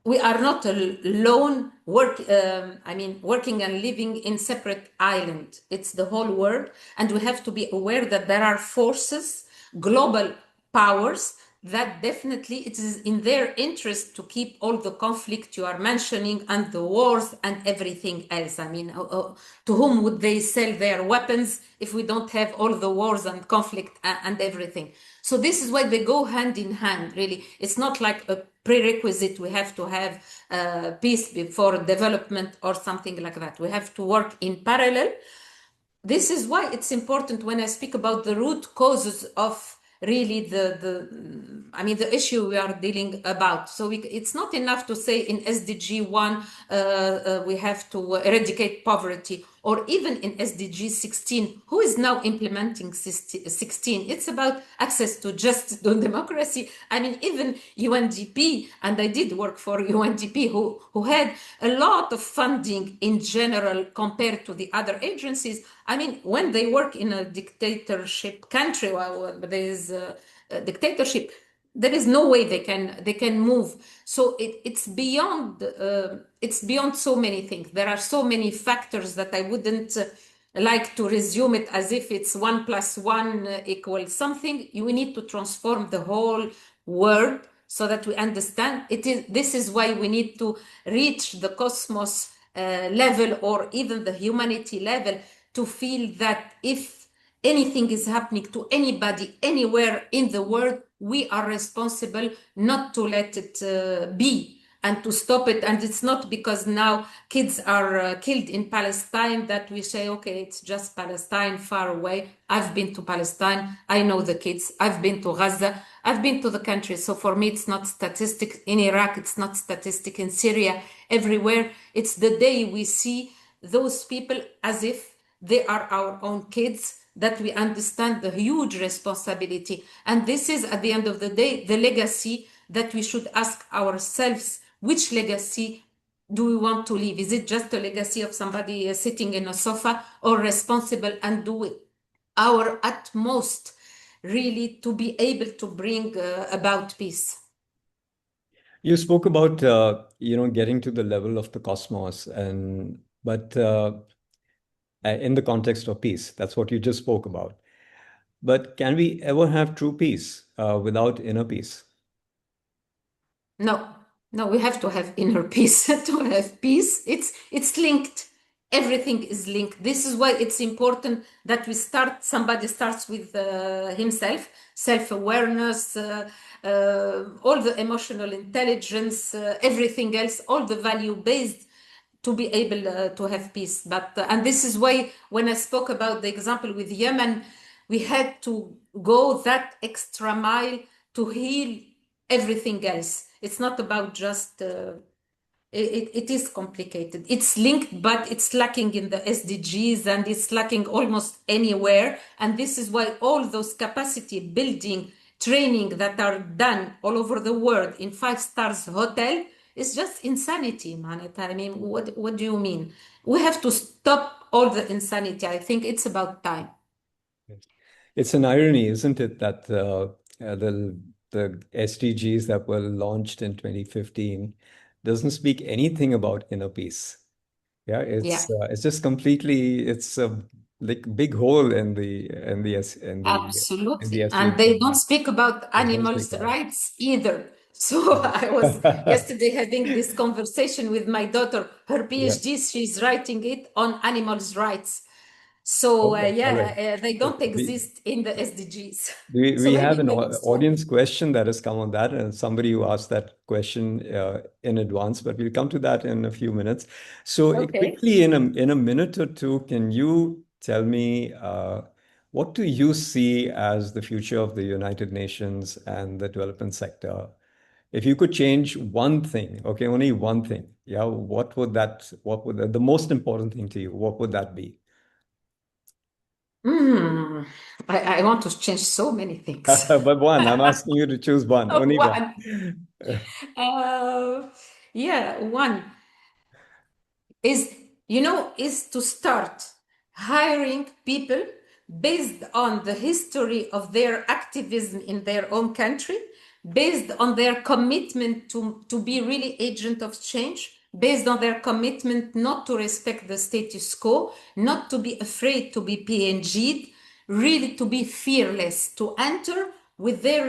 we are not alone working and living in separate island. It's the whole world. And we have to be aware that there are forces, global powers, that definitely it is in their interest to keep all the conflict you are mentioning and the wars and everything else. I mean, to whom would they sell their weapons if we don't have all the wars and conflict and everything? So this is why they go hand in hand, really. It's not like a prerequisite. We have to have peace before development or something like that. We have to work in parallel. This is why it's important when I speak about the root causes of really the issue we are dealing about. So it's not enough to say in SDG 1 we have to eradicate poverty, or even in SDG 16, who is now implementing 16? It's about access to justice, to democracy. I mean, even UNDP, and I did work for UNDP, who had a lot of funding in general compared to the other agencies. I mean, when they work in a dictatorship country, well, there is a dictatorship, there is no way they can move. So it's beyond so many things. There are so many factors that I wouldn't like to resume it as if it's 1 + 1 equals something. We need to transform the whole world so that we understand it. This is why we need to reach the cosmos level, or even the humanity level, to feel that if anything is happening to anybody anywhere in the world, we are responsible not to let it be and to stop it. And it's not because now kids are killed in Palestine that we say, okay, it's just Palestine far away. I've been to Palestine. I know the kids. I've been to Gaza. I've been to the country. So for me, it's not statistic in Iraq. It's not statistic in Syria. Everywhere. It's the day we see those people as if they are our own kids, that we understand the huge responsibility. And this is, at the end of the day, the legacy that we should ask ourselves. Which legacy do we want to leave? Is it just a legacy of somebody sitting in a sofa, or responsible and do our utmost really to be able to bring about peace? You spoke about getting to the level of the cosmos, and but in the context of peace, that's what you just spoke about. But can we ever have true peace without inner peace? No, no, we have to have inner peace to have peace. It's linked. Everything is linked. This is why it's important that we start. Somebody starts with himself, self-awareness, all the emotional intelligence, everything else, all the value-based to be able to have peace. But and this is why when I spoke about the example with Yemen, we had to go that extra mile to heal everything else. It's not about just it is complicated. It's linked, but it's lacking in the SDGs and it's lacking almost anywhere. And this is why all those capacity building training that are done all over the world in 5 stars hotel is just insanity, man. I mean, what do you mean? We have to stop all the insanity. I think it's about time. Yes. It's an irony, isn't it, that the SDGs that were launched in 2015 doesn't speak anything about inner peace. Yeah, Yeah. it's just completely it's a like big hole in the Absolutely. And SDGs. they don't speak about They don't speak animals' about rights either. So I was it. yesterday having this conversation with my daughter. Her Yeah. PhD, she's writing it on animals' rights. So Oh, all right. they Uh, don't We, exist in the SDGs. we So have maybe an next one. audience question that has come on that, and somebody who asked that question in advance, but we'll come to that in a few minutes. So Okay. quickly, in a minute or two, can you tell me what do you see as the future of the United Nations and the development sector? If you could change one thing, okay, only one thing, yeah, what would the most important thing to you, what would that be? Hmm. I want to change so many things. But one, I'm asking you to choose one, only one. One. Uh, yeah, one. is is to start hiring people based on the history of their activism in their own country, based on their commitment to be really agent of change, based on their commitment not to respect the status quo, not to be afraid to be PNG'd, really to be fearless, to enter with their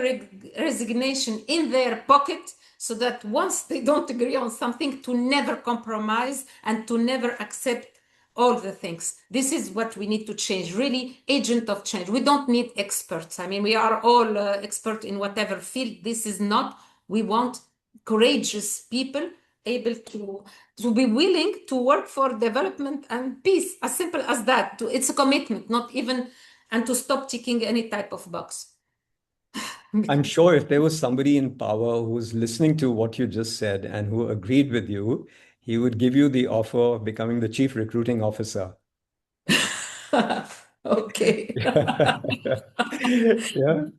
resignation in their pocket, so that once they don't agree on something, to never compromise and to never accept all the things. This is what we need to change, really agent of change. We don't need experts. I mean, we are all expert in whatever field. This is not, we want courageous people able to be willing to work for development and peace, as simple as that. It's a commitment, not even, and to stop ticking any type of box. I'm sure if there was somebody in power who was listening to what you just said and who agreed with you, he would give you the offer of becoming the chief recruiting officer. Okay. Yeah. All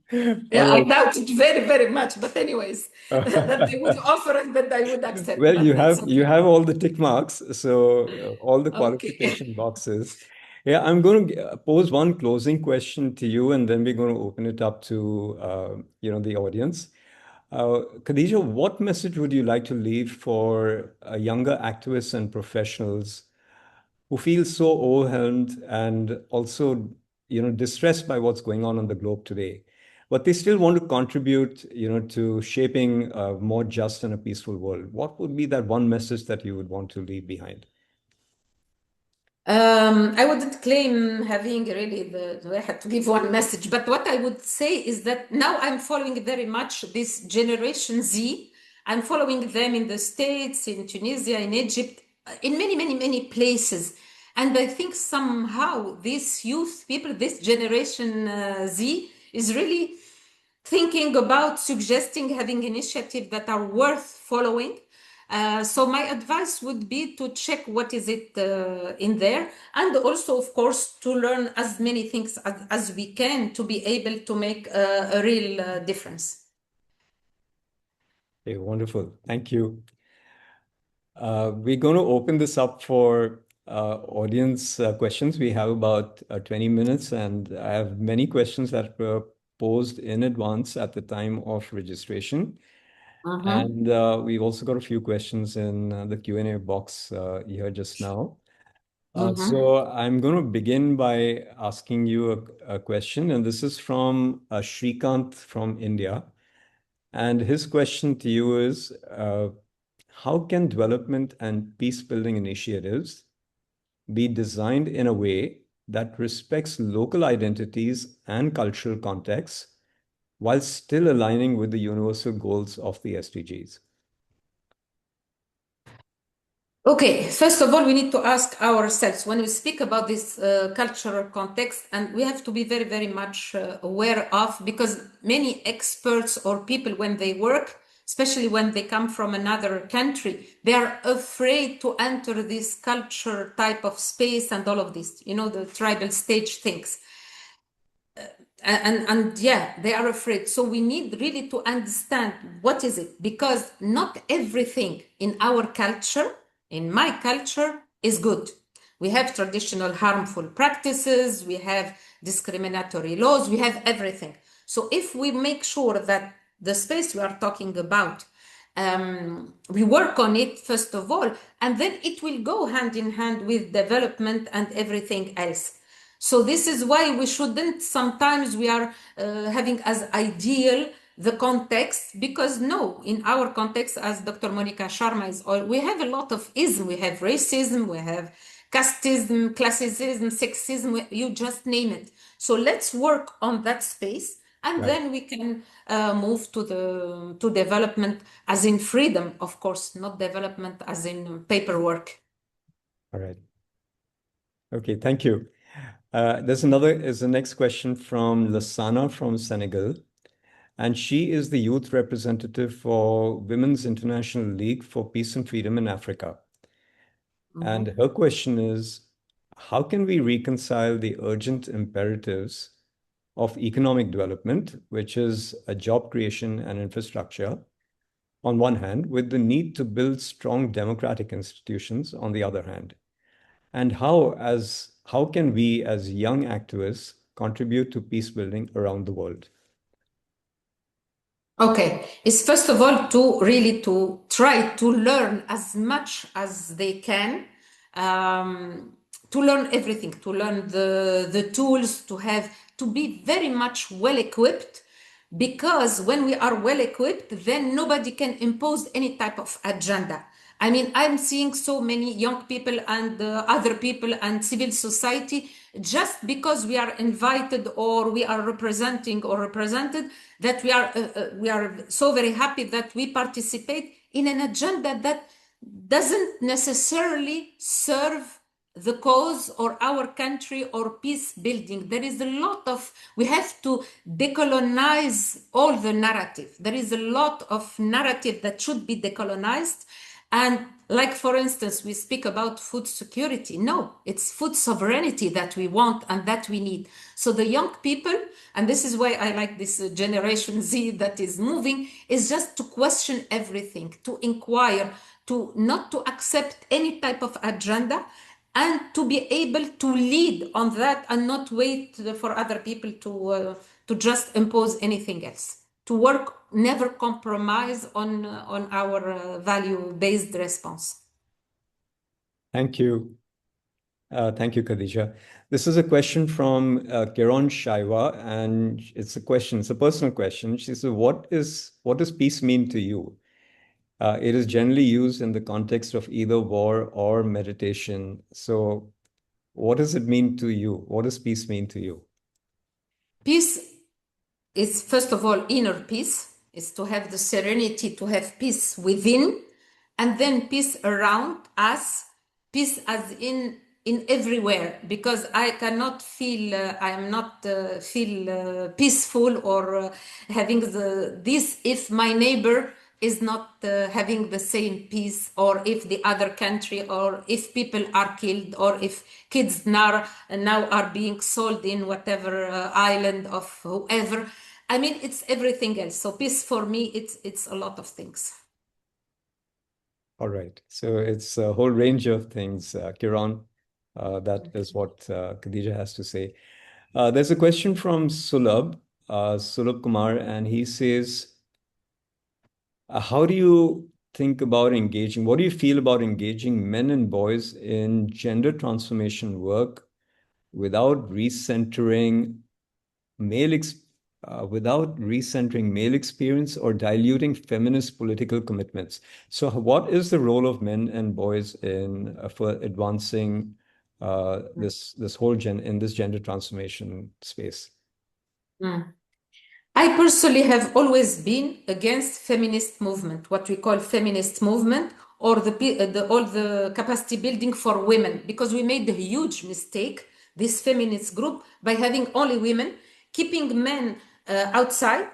Yeah, I right. doubt it very, very much. But anyways, that they would offer and that I would accept. Well, But that's you okay. have all the tick marks, so all the Okay. qualification boxes. Yeah, I'm going to pose one closing question to you, and then we're going to open it up to the audience. Khadija, what message would you like to leave for younger activists and professionals who feel so overwhelmed and also, distressed by what's going on the globe today, but they still want to contribute, to shaping a more just and a peaceful world? What would be that one message that you would want to leave behind? I wouldn't claim having really I had to give one message, but what I would say is that now I'm following very much this Generation Z. I'm following them in the States, in Tunisia, in Egypt, in many, many, many places. And I think somehow this youth people, this Generation Z, is really thinking about suggesting having initiatives that are worth following. So my advice would be to check what is it in there, and also, of course, to learn as many things as we can to be able to make a real difference. Okay, wonderful. Thank you. We're going to open this up for audience questions. We have about 20 minutes, and I have many questions that were posed in advance at the time of registration. Mm-hmm. And we've also got a few questions in the Q&A box here just now. Mm-hmm. So I'm going to begin by asking you a question, and this is from Shrikant from India. And his question to you is, how can development and peace building initiatives be designed in a way that respects local identities and cultural contexts while still aligning with the universal goals of the SDGs? Okay, first of all, we need to ask ourselves when we speak about this cultural context, and we have to be very, very much aware of, because many experts or people, when they work, especially when they come from another country, they are afraid to enter this culture type of space and all of this, the tribal stage things. And yeah, they are afraid. So we need really to understand what is it, because not everything in our culture, in my culture, is good. We have traditional harmful practices, we have discriminatory laws, we have everything. So if we make sure that the space we are talking about, we work on it first of all, and then it will go hand in hand with development and everything else. So this is why we shouldn't, sometimes we are having as ideal the context, because no, in our context, as Dr. Monica Sharma is, we have a lot of ism. We have racism, we have casteism, classism, sexism, you just name it. So let's work on that space, and Right. then we can move to development, as in freedom, of course, not development as in paperwork. All right. Okay, thank you. There's the next question from Lasana from Senegal. And she is the youth representative for Women's International League for Peace and Freedom in Africa. And Mhm. her question is, how can we reconcile the urgent imperatives of economic development, which is a job creation and infrastructure, on one hand, with the need to build strong democratic institutions on the other hand? And how can we as young activists contribute to peace building around the world? Okay, it's first of all to really to try to learn as much as they can, um, to learn everything, to learn the tools, to be very much well equipped, because when we are well equipped, then nobody can impose any type of agenda. I mean, I'm seeing so many young people and other people and civil society, just because we are invited or we are representing or represented, that we are so very happy that we participate in an agenda that doesn't necessarily serve the cause or our country or peace building. There is a lot of, we have to decolonize all the narrative. There is a lot of narrative that should be decolonized. And like, for instance, we speak about food security. No, it's food sovereignty that we want and that we need. So the young people, and this is why I like this Generation Z that is moving, is just to question everything, to inquire, to not to accept any type of agenda, and to be able to lead on that and not wait for other people to just impose anything else, to work, never compromise on our value based response. Thank you. Thank you, Khadija. This is a question from Kiran Shaiva, and it's a personal question. She says, what does peace mean to you? It is generally used in the context of either war or meditation. So what does it mean to you? What does peace mean to you? Peace is, first of all, inner peace, is to have the serenity, to have peace within, and then peace around us, peace as in everywhere, because I cannot feel I am not feel peaceful or having this if my neighbor is not having the same peace, or if the other country, or if people are killed, or if kids now are being sold in whatever island of whoever. I mean, it's everything else. So peace for me, it's a lot of things. All right. So it's a whole range of things, Kiran. That is what Khadija has to say. There's a question from Sulabh Kumar, and he says, How do you think about engaging? What do you feel about engaging men and boys in gender transformation work without recentering male ex without recentering male experience or diluting feminist political commitments? So, what is the role of men and boys in for advancing this whole in this gender transformation space? Mm. I personally have always been against feminist movement, what we call feminist movement, or all the capacity building for women, because we made a huge mistake, this feminist group, by having only women, keeping men outside.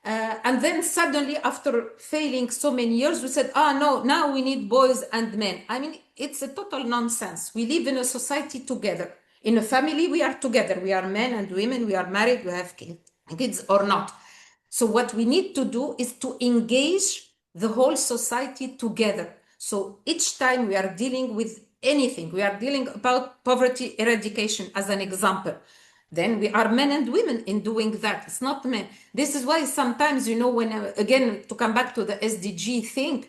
And then suddenly, after failing so many years, we said, ah, no, now we need boys and men. I mean, it's a total nonsense. We live in a society together. In a family, we are together. We are men and women. We are married. We have kids or not. So what we need to do is to engage the whole society together. So each time we are dealing with anything, we are dealing about poverty eradication as an example. Then we are men and women in doing that. It's not men. This is why sometimes, when, again, to come back to the SDG thing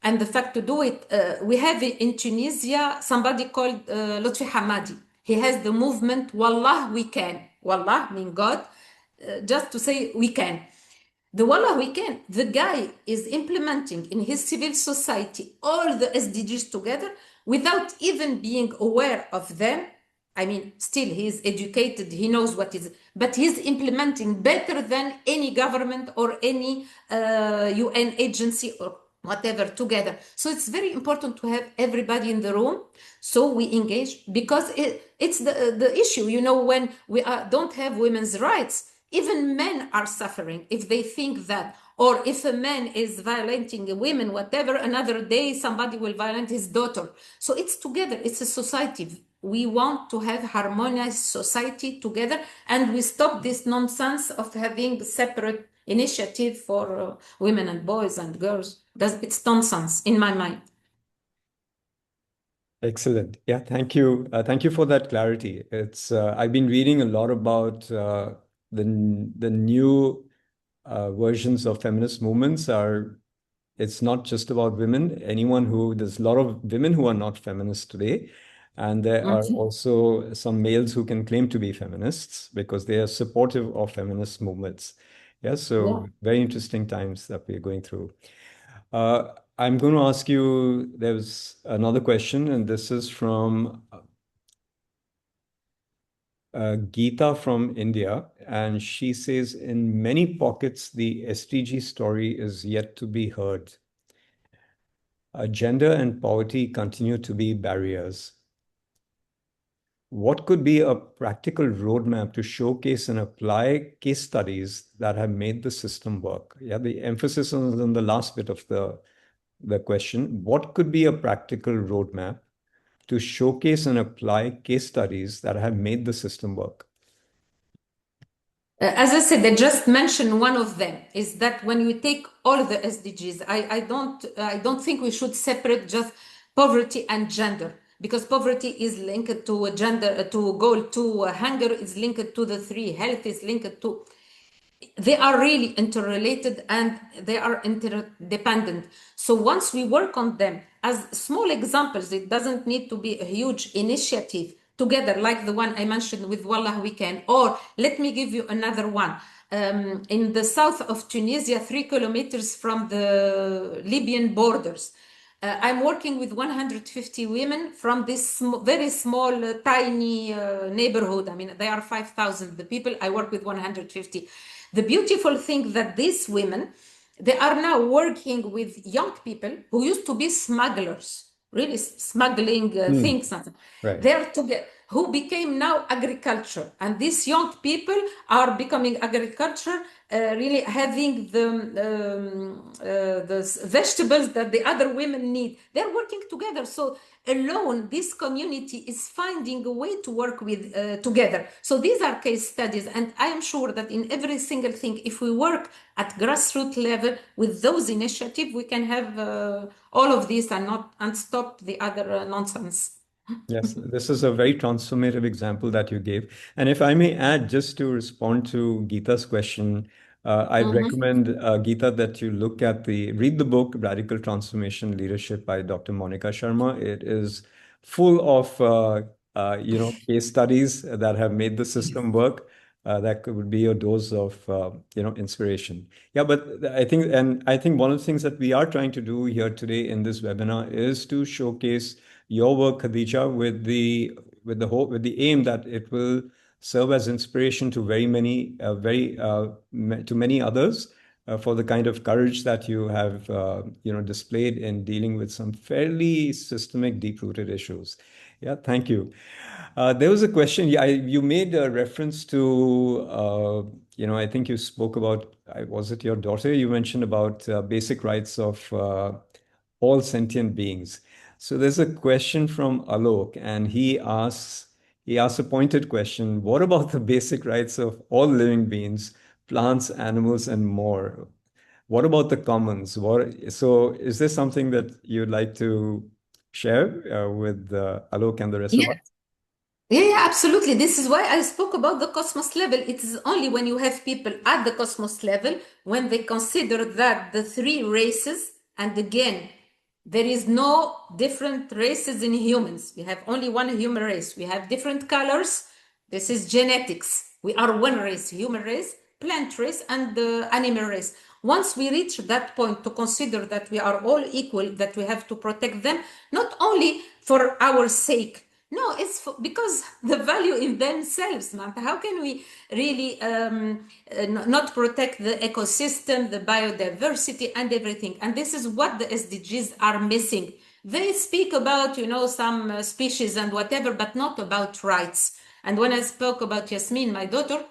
and the fact to do it, we have in Tunisia somebody called Lutfi Hamadi. He has the movement, Wallah, we can. Wallah, mean God, just to say we can. The Wallah we can, the guy is implementing in his civil society all the SDGs together without even being aware of them. I mean, still he is educated, he knows what is, but he's implementing better than any government or any UN agency or whatever together. So it's very important to have everybody in the room so we engage, because it's the issue, when we don't have women's rights, even men are suffering if they think that, or if a man is violating a woman, whatever, another day somebody will violate his daughter. So it's together, it's a society. We want to have harmonious society together, and we stop this nonsense of having separate initiative for women and boys and girls. It's nonsense in my mind. Excellent. Yeah, thank you. Thank you for that clarity. It's I've been reading a lot about the new versions of feminist movements are. It's not just about women. There's a lot of women who are not feminists today, and there are also some males who can claim to be feminists because they are supportive of feminist movements. Yeah, Yeah. so very interesting times that we're going through. I'm going to ask you, there's another question, and this is from Geeta from India. And she says, in many pockets, the SDG story is yet to be heard. Gender and poverty continue to be barriers. What could be a practical roadmap to showcase and apply case studies that have made the system work? Yeah, the emphasis is on the last bit of the question. What could be a practical roadmap to showcase and apply case studies that have made the system work? As I said, I just mentioned one of them is that when you take all the SDGs, I don't think we should separate just poverty and gender, because poverty is linked to a gender, to goal two, hunger is linked to the three, health is linked to, they are really interrelated and they are interdependent. So once we work on them as small examples, it doesn't need to be a huge initiative together, like the one I mentioned with Wallah Weekend. Or let me give you another one. In the south of Tunisia, 3 kilometers from the Libyan borders, I'm working with 150 women from this very small, tiny neighborhood. I mean, there are 5,000 the people. I work with 150. The beautiful thing that these women, they are now working with young people who used to be smugglers, really smuggling things. Right. They are together, who became now agriculture, and these young people are becoming agriculture, really having the vegetables that the other women need. They're working together. So alone, this community is finding a way to work with together. So these are case studies, and I am sure that in every single thing, if we work at grassroots level with those initiatives, we can have all of this and stop the other nonsense. Yes, this is a very transformative example that you gave. And if I may add, just to respond to Geeta's question, I'd Mhm. recommend, Geeta, that you read the book Radical Transformation Leadership by Dr. Monica Sharma. It is full of, case studies that have made the system work. That would be a dose of, inspiration. Yeah, but I think one of the things that we are trying to do here today in this webinar is to showcase your work, Khadija, with the aim that it will serve as inspiration to to many others for the kind of courage that you have displayed in dealing with some fairly systemic, deep-rooted issues. Yeah, thank you. There was a question. Yeah, you made a reference to, I think you spoke about, was it your daughter? You mentioned about basic rights of all sentient beings. So there's a question from Alok, and he asks a pointed question. What about the basic rights of all living beings, plants, animals, and more? What about the commons? So is this something that you'd like to share with Alok and the rest of Yeah, us? yeah, absolutely. This is why I spoke about the cosmos level. It is only when you have people at the cosmos level, when they consider that the three races, and again, there is no different races in humans. We have only one human race. We have different colors. This is genetics. We are one race, human race, plant race, and the animal race. Once we reach that point to consider that we are all equal, that we have to protect them, not only for our sake, no, it's because the value in themselves, Manta. How can we really not protect the ecosystem, the biodiversity, and everything? And this is what the SDGs are missing. They speak about, some species and whatever, but not about rights. And when I spoke about Yasmin, my daughter,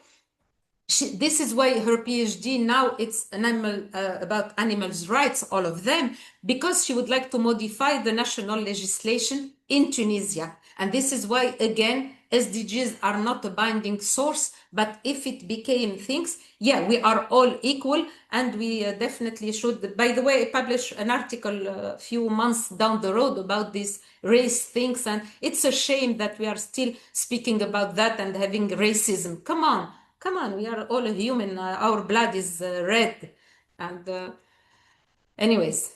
this is why her PhD now it's an animal about animals' rights, all of them, because she would like to modify the national legislation in Tunisia. And this is why, again, SDGs are not a binding source, but if it became things, yeah, we are all equal, and we definitely should. By the way, I published an article a few months down the road about these race things, and it's a shame that we are still speaking about that and having racism. Come on. Come on, we are all human. Our blood is red. And, anyways,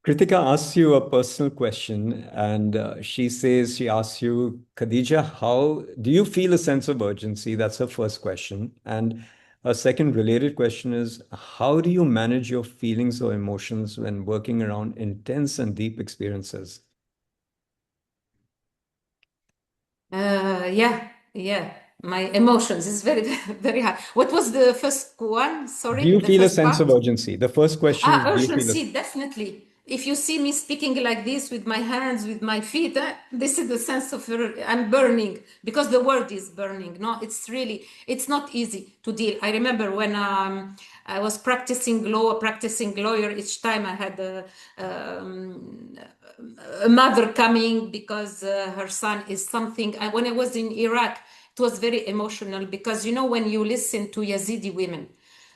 Kritika asks you a personal question, and she asks you, Khadija, how do you feel a sense of urgency? That's her first question. And a second related question is, how do you manage your feelings or emotions when working around intense and deep experiences? yeah, yeah. My emotions is very, very high. What was the first one? Do Sorry, you the feel a first sense of part? urgency? The first question is, do you feel a Urgency, definitely. If you see me speaking like this with my hands, with my feet, this is the sense of I'm burning because the word is burning. No, it's not easy to deal. I remember when I was practicing lawyer, each time I had a mother coming because her son is something. And when I was in Iraq, it was very emotional because, when you listen to Yazidi women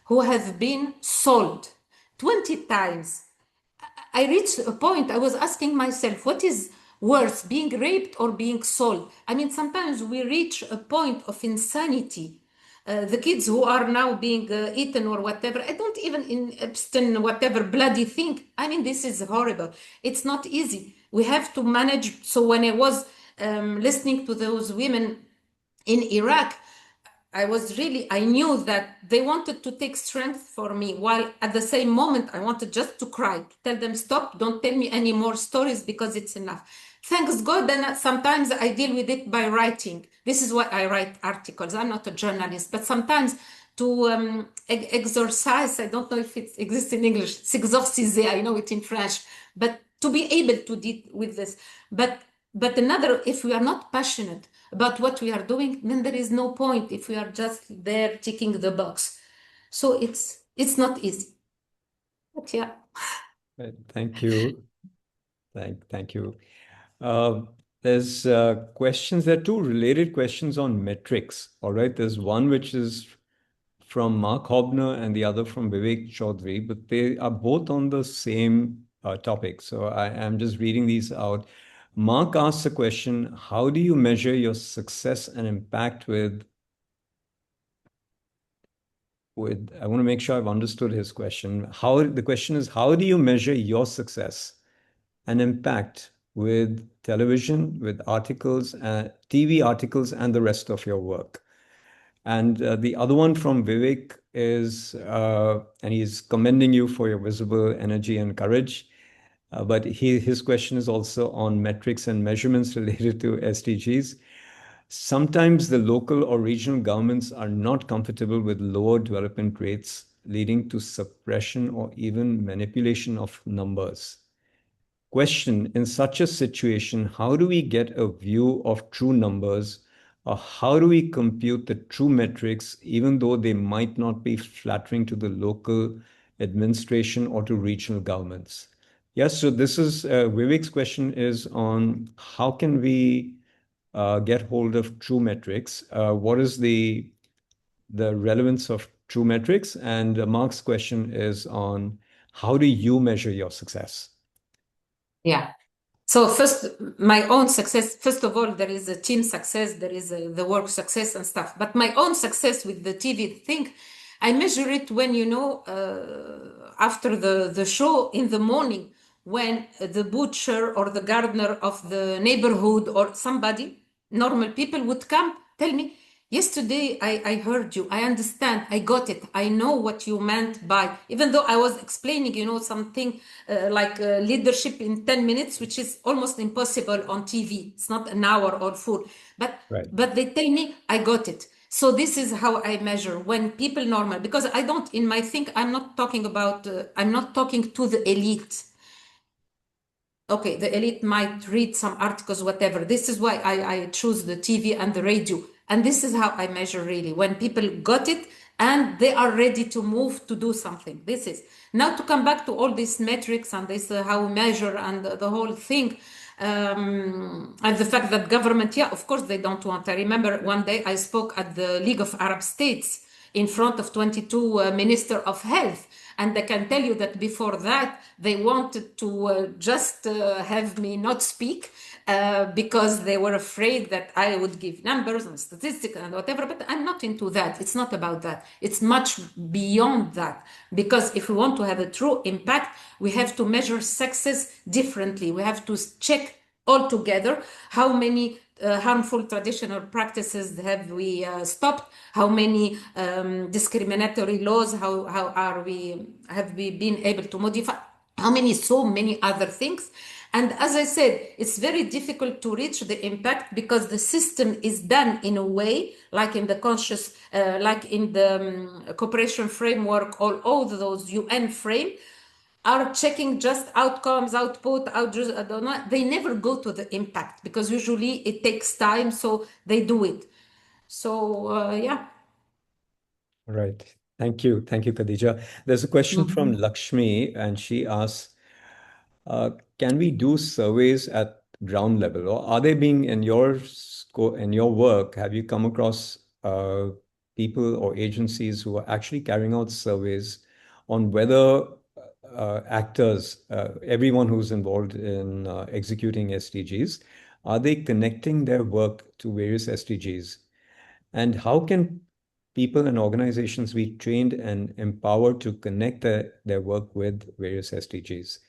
who have been sold 20 times. I reached a point, I was asking myself, what is worse, being raped or being sold? I mean, sometimes we reach a point of insanity. The kids who are now being eaten or whatever, I don't even in Epstein, whatever bloody thing. I mean, this is horrible. It's not easy. We have to manage. So when I was listening to those women in Iraq, I knew that they wanted to take strength for me, while at the same moment, I wanted just to cry, to tell them, stop, don't tell me any more stories because it's enough. Thanks God, and sometimes I deal with it by writing. This is why I write articles. I'm not a journalist, but sometimes to exorcise, I don't know if it exists in English, s'exorciser, I know it in French, but to be able to deal with this. But if we are not passionate about what we are doing, then there is no point if we are just there ticking the box. So it's not easy. But yeah. Right. Thank you. Thank you. Uh, there's questions. There are two related questions on metrics. All right. There's one which is from Mark Hobner and the other from Vivek Chaudhary, but they are both on the same topic. So I am just reading these out. Mark asks a question: how do you measure your success and impact with I want to make sure I've understood his question. The question is, how do you measure your success and impact with television, with articles, TV articles, and the rest of your work? And the other one from Vivek is, and he's commending you for your visible energy and courage. But his question is also on metrics and measurements related to SDGs. Sometimes the local or regional governments are not comfortable with lower development rates, leading to suppression or even manipulation of numbers. Question: in such a situation, how do we get a view of true numbers, or how do we compute the true metrics, even though they might not be flattering to the local administration or to regional governments? Yes, so this is Vivek's question is on how can we get hold of true metrics? What is the relevance of true metrics? And Mark's question is on how do you measure your success? Yeah. So first, my own success, first of all, there is a team success, there is the work success and stuff. But my own success with the TV thing, I measure it when, after the show in the morning, when the butcher or the gardener of the neighborhood or somebody, normal people would come, tell me, yesterday I heard you, I understand, I got it, I know what you meant by, even though I was explaining, something like leadership in 10 minutes, which is almost impossible on TV. It's not an hour or full, but Right. but they tell me I got it. So this is how I measure when people normal, because I don't, in my think, I'm not talking about, I'm not talking to the elite. Okay, the elite might read some articles, whatever. This is why I choose the TV and the radio. And this is how I measure really when people got it and they are ready to move to do something. This is now to come back to all these metrics and this how we measure and the whole thing. And the fact that government, yeah, of course they don't want. I remember one day I spoke at the League of Arab States in front of 22 Minister of Health. And I can tell you that before that, they wanted to just have me not speak because they were afraid that I would give numbers and statistics and whatever. But I'm not into that. It's not about that. It's much beyond that. Because if we want to have a true impact, we have to measure success differently. We have to check all together how many harmful traditional practices have we stopped, how many discriminatory laws, how have we been able to modify, how many, so many other things. And as I said, it's very difficult to reach the impact because the system is done in a way, like in the conscious, like in the cooperation framework, all those UN frame, are checking just outcomes, output, they never go to the impact because usually it takes time, so they do it. So, yeah. Right. Thank you. Thank you, Khadija. There's a question from Mhm. Lakshmi, and she asks, can we do surveys at ground level, or are they being in in your work? Have you come across people or agencies who are actually carrying out surveys on whether actors, everyone who's involved in executing SDGs, are they connecting their work to various SDGs? And how can people and organizations be trained and empowered to connect their work with various SDGs?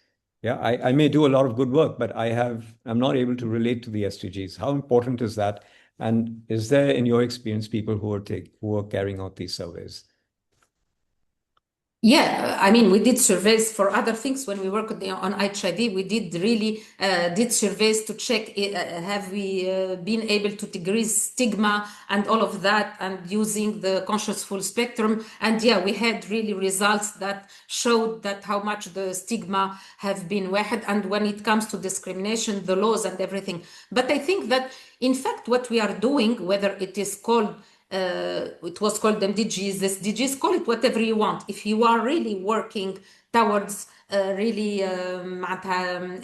Yeah, I may do a lot of good work, but I'm not able to relate to the SDGs. How important is that? And is there, in your experience, people who are carrying out these surveys? Yeah, I mean, we did surveys for other things when we worked on HIV. We did really did surveys to check have we been able to decrease stigma and all of that, and using the conscious full spectrum. And yeah, we had really results that showed that how much the stigma have been wahed, and when it comes to discrimination, the laws and everything. But I think that in fact, what we are doing, whether it is called it was called MDGs, SDGs, call it whatever you want. If you are really working towards really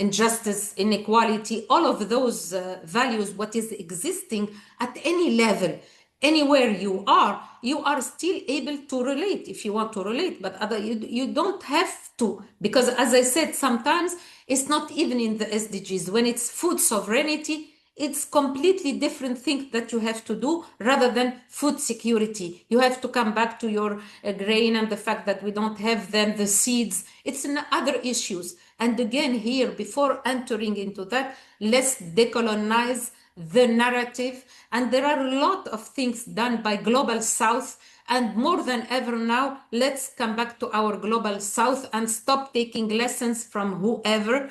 injustice, inequality, all of those values, what is existing at any level, anywhere you are still able to relate if you want to relate, but you don't have to, because as I said, sometimes it's not even in the SDGs. When it's food sovereignty, it's completely different thing that you have to do rather than food security. You have to come back to your grain and the fact that we don't have then the seeds. It's other issues. And again, here, before entering into that, let's decolonize the narrative. And there are a lot of things done by Global South. And more than ever now, let's come back to our Global South and stop taking lessons from whoever,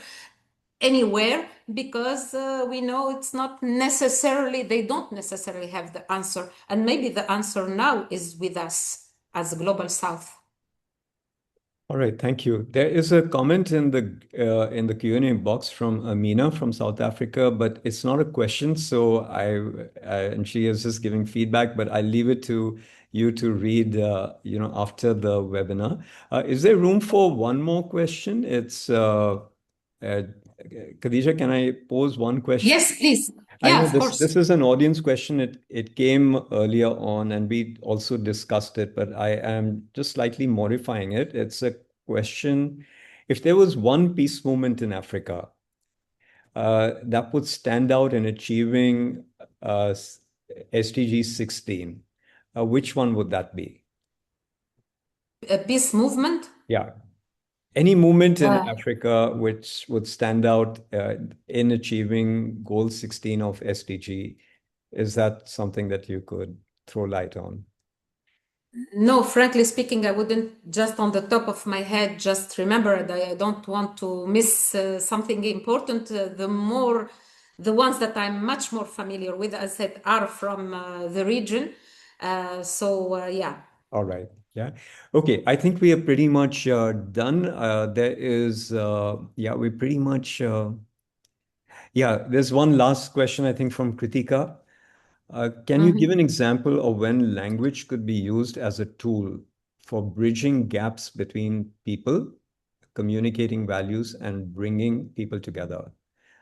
anywhere, because we know it's not necessarily, they don't necessarily have the answer. And maybe the answer now is with us as Global South. All right, thank you. There is a comment in the Q&A box from Amina from South Africa, but it's not a question. So and she is just giving feedback, but I leave it to you to read, after the webinar. Is there room for one more question? It's Khadija, can I pose one question? Yes, please. I Yeah, know of course. this is an audience question. It came earlier on, and we also discussed it, but I am just slightly modifying it. It's a question: if there was one peace movement in Africa that would stand out in achieving SDG 16, which one would that be? A peace movement. Yeah. Any movement in Uh, Africa which would stand out in achieving goal 16 of SDG, is that something that you could throw light on? No, frankly speaking, I wouldn't just on the top of my head just remember it. I don't want to miss something important. The ones that I'm much more familiar with, as I said, are from the region. Yeah. All right. Yeah. Okay. I think we are pretty much done. There is, yeah, we pretty much, yeah, there's one last question, I think, from Kritika. Can you give Mhm. an example of when language could be used as a tool for bridging gaps between people, communicating values, and bringing people together?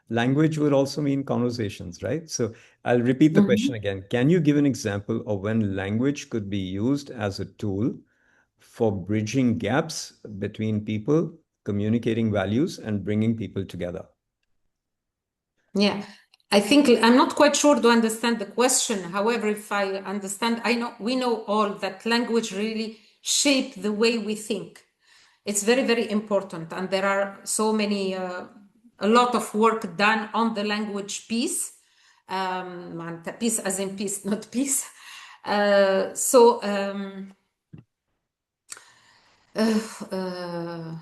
Language would also mean conversations, right? So I'll repeat the question Mhm. again. Can you give an example of when language could be used as a tool for bridging gaps between people, communicating values, and bringing people together? Yeah, I think I'm not quite sure to understand the question. However, if I understand, I know we know all that language really shape the way we think. It's very, very important, and there are so many, a lot of work done on the language piece, and peace as in peace, not peace. Uh, so, um, uh, uh,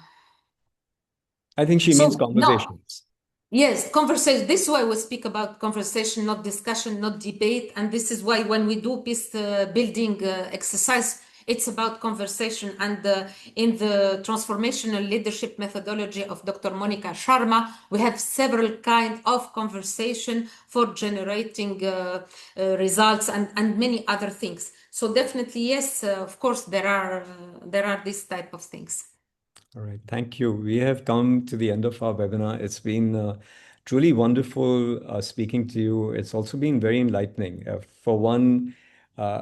I think she means so no. conversations. Yes, conversation. This is why we speak about conversation, not discussion, not debate. And this is why when we do peace building exercise, it's about conversation. And in the transformational leadership methodology of Dr. Monica Sharma, we have several kind of conversation for generating results and many other things. So definitely, yes, of course, there are these type of things. All right, thank you. We have come to the end of our webinar. It's been truly wonderful speaking to you. It's also been very enlightening. For one, uh,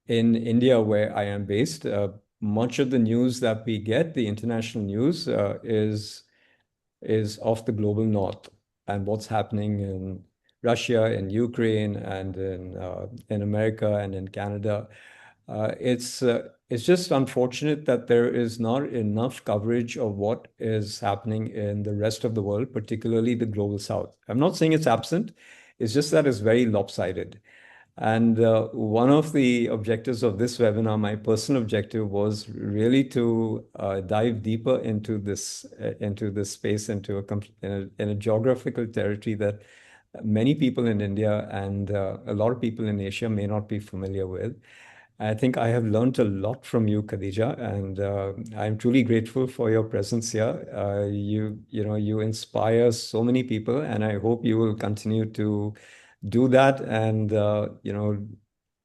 in India, where I am based, much of the news that we get, the international news, is of the global north and what's happening in Russia, in Ukraine, and in America and in Canada. It's just unfortunate that there is not enough coverage of what is happening in the rest of the world, particularly the global south. I'm not saying it's absent, it's just that it's very lopsided. And one of the objectives of this webinar, my personal objective, was really to dive deeper into this space, in a geographical territory that many people in India and a lot of people in Asia may not be familiar with. I think I have learned a lot from you, Khadija, and I'm truly grateful for your presence here. You inspire so many people, and I hope you will continue to do that and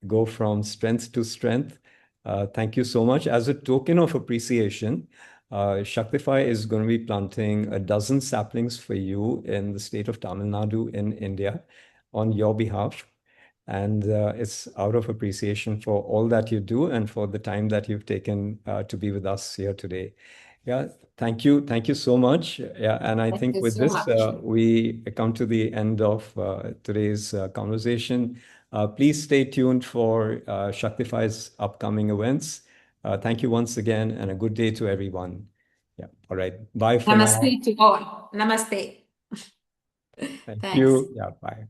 go from strength to strength. Thank you so much. As a token of appreciation, Shaktify is going to be planting a dozen saplings for you in the state of Tamil Nadu in India on your behalf. And it's out of appreciation for all that you do and for the time that you've taken to be with us here today. Yeah, thank you so much. Yeah, and I Thank think you with so this, much. we come to the end of today's conversation. Please stay tuned for Shaktify's upcoming events. Thank you once again, and a good day to everyone. Yeah, all right. Bye for now. Namaste to all. Namaste. Thank Thanks. you. Yeah, bye.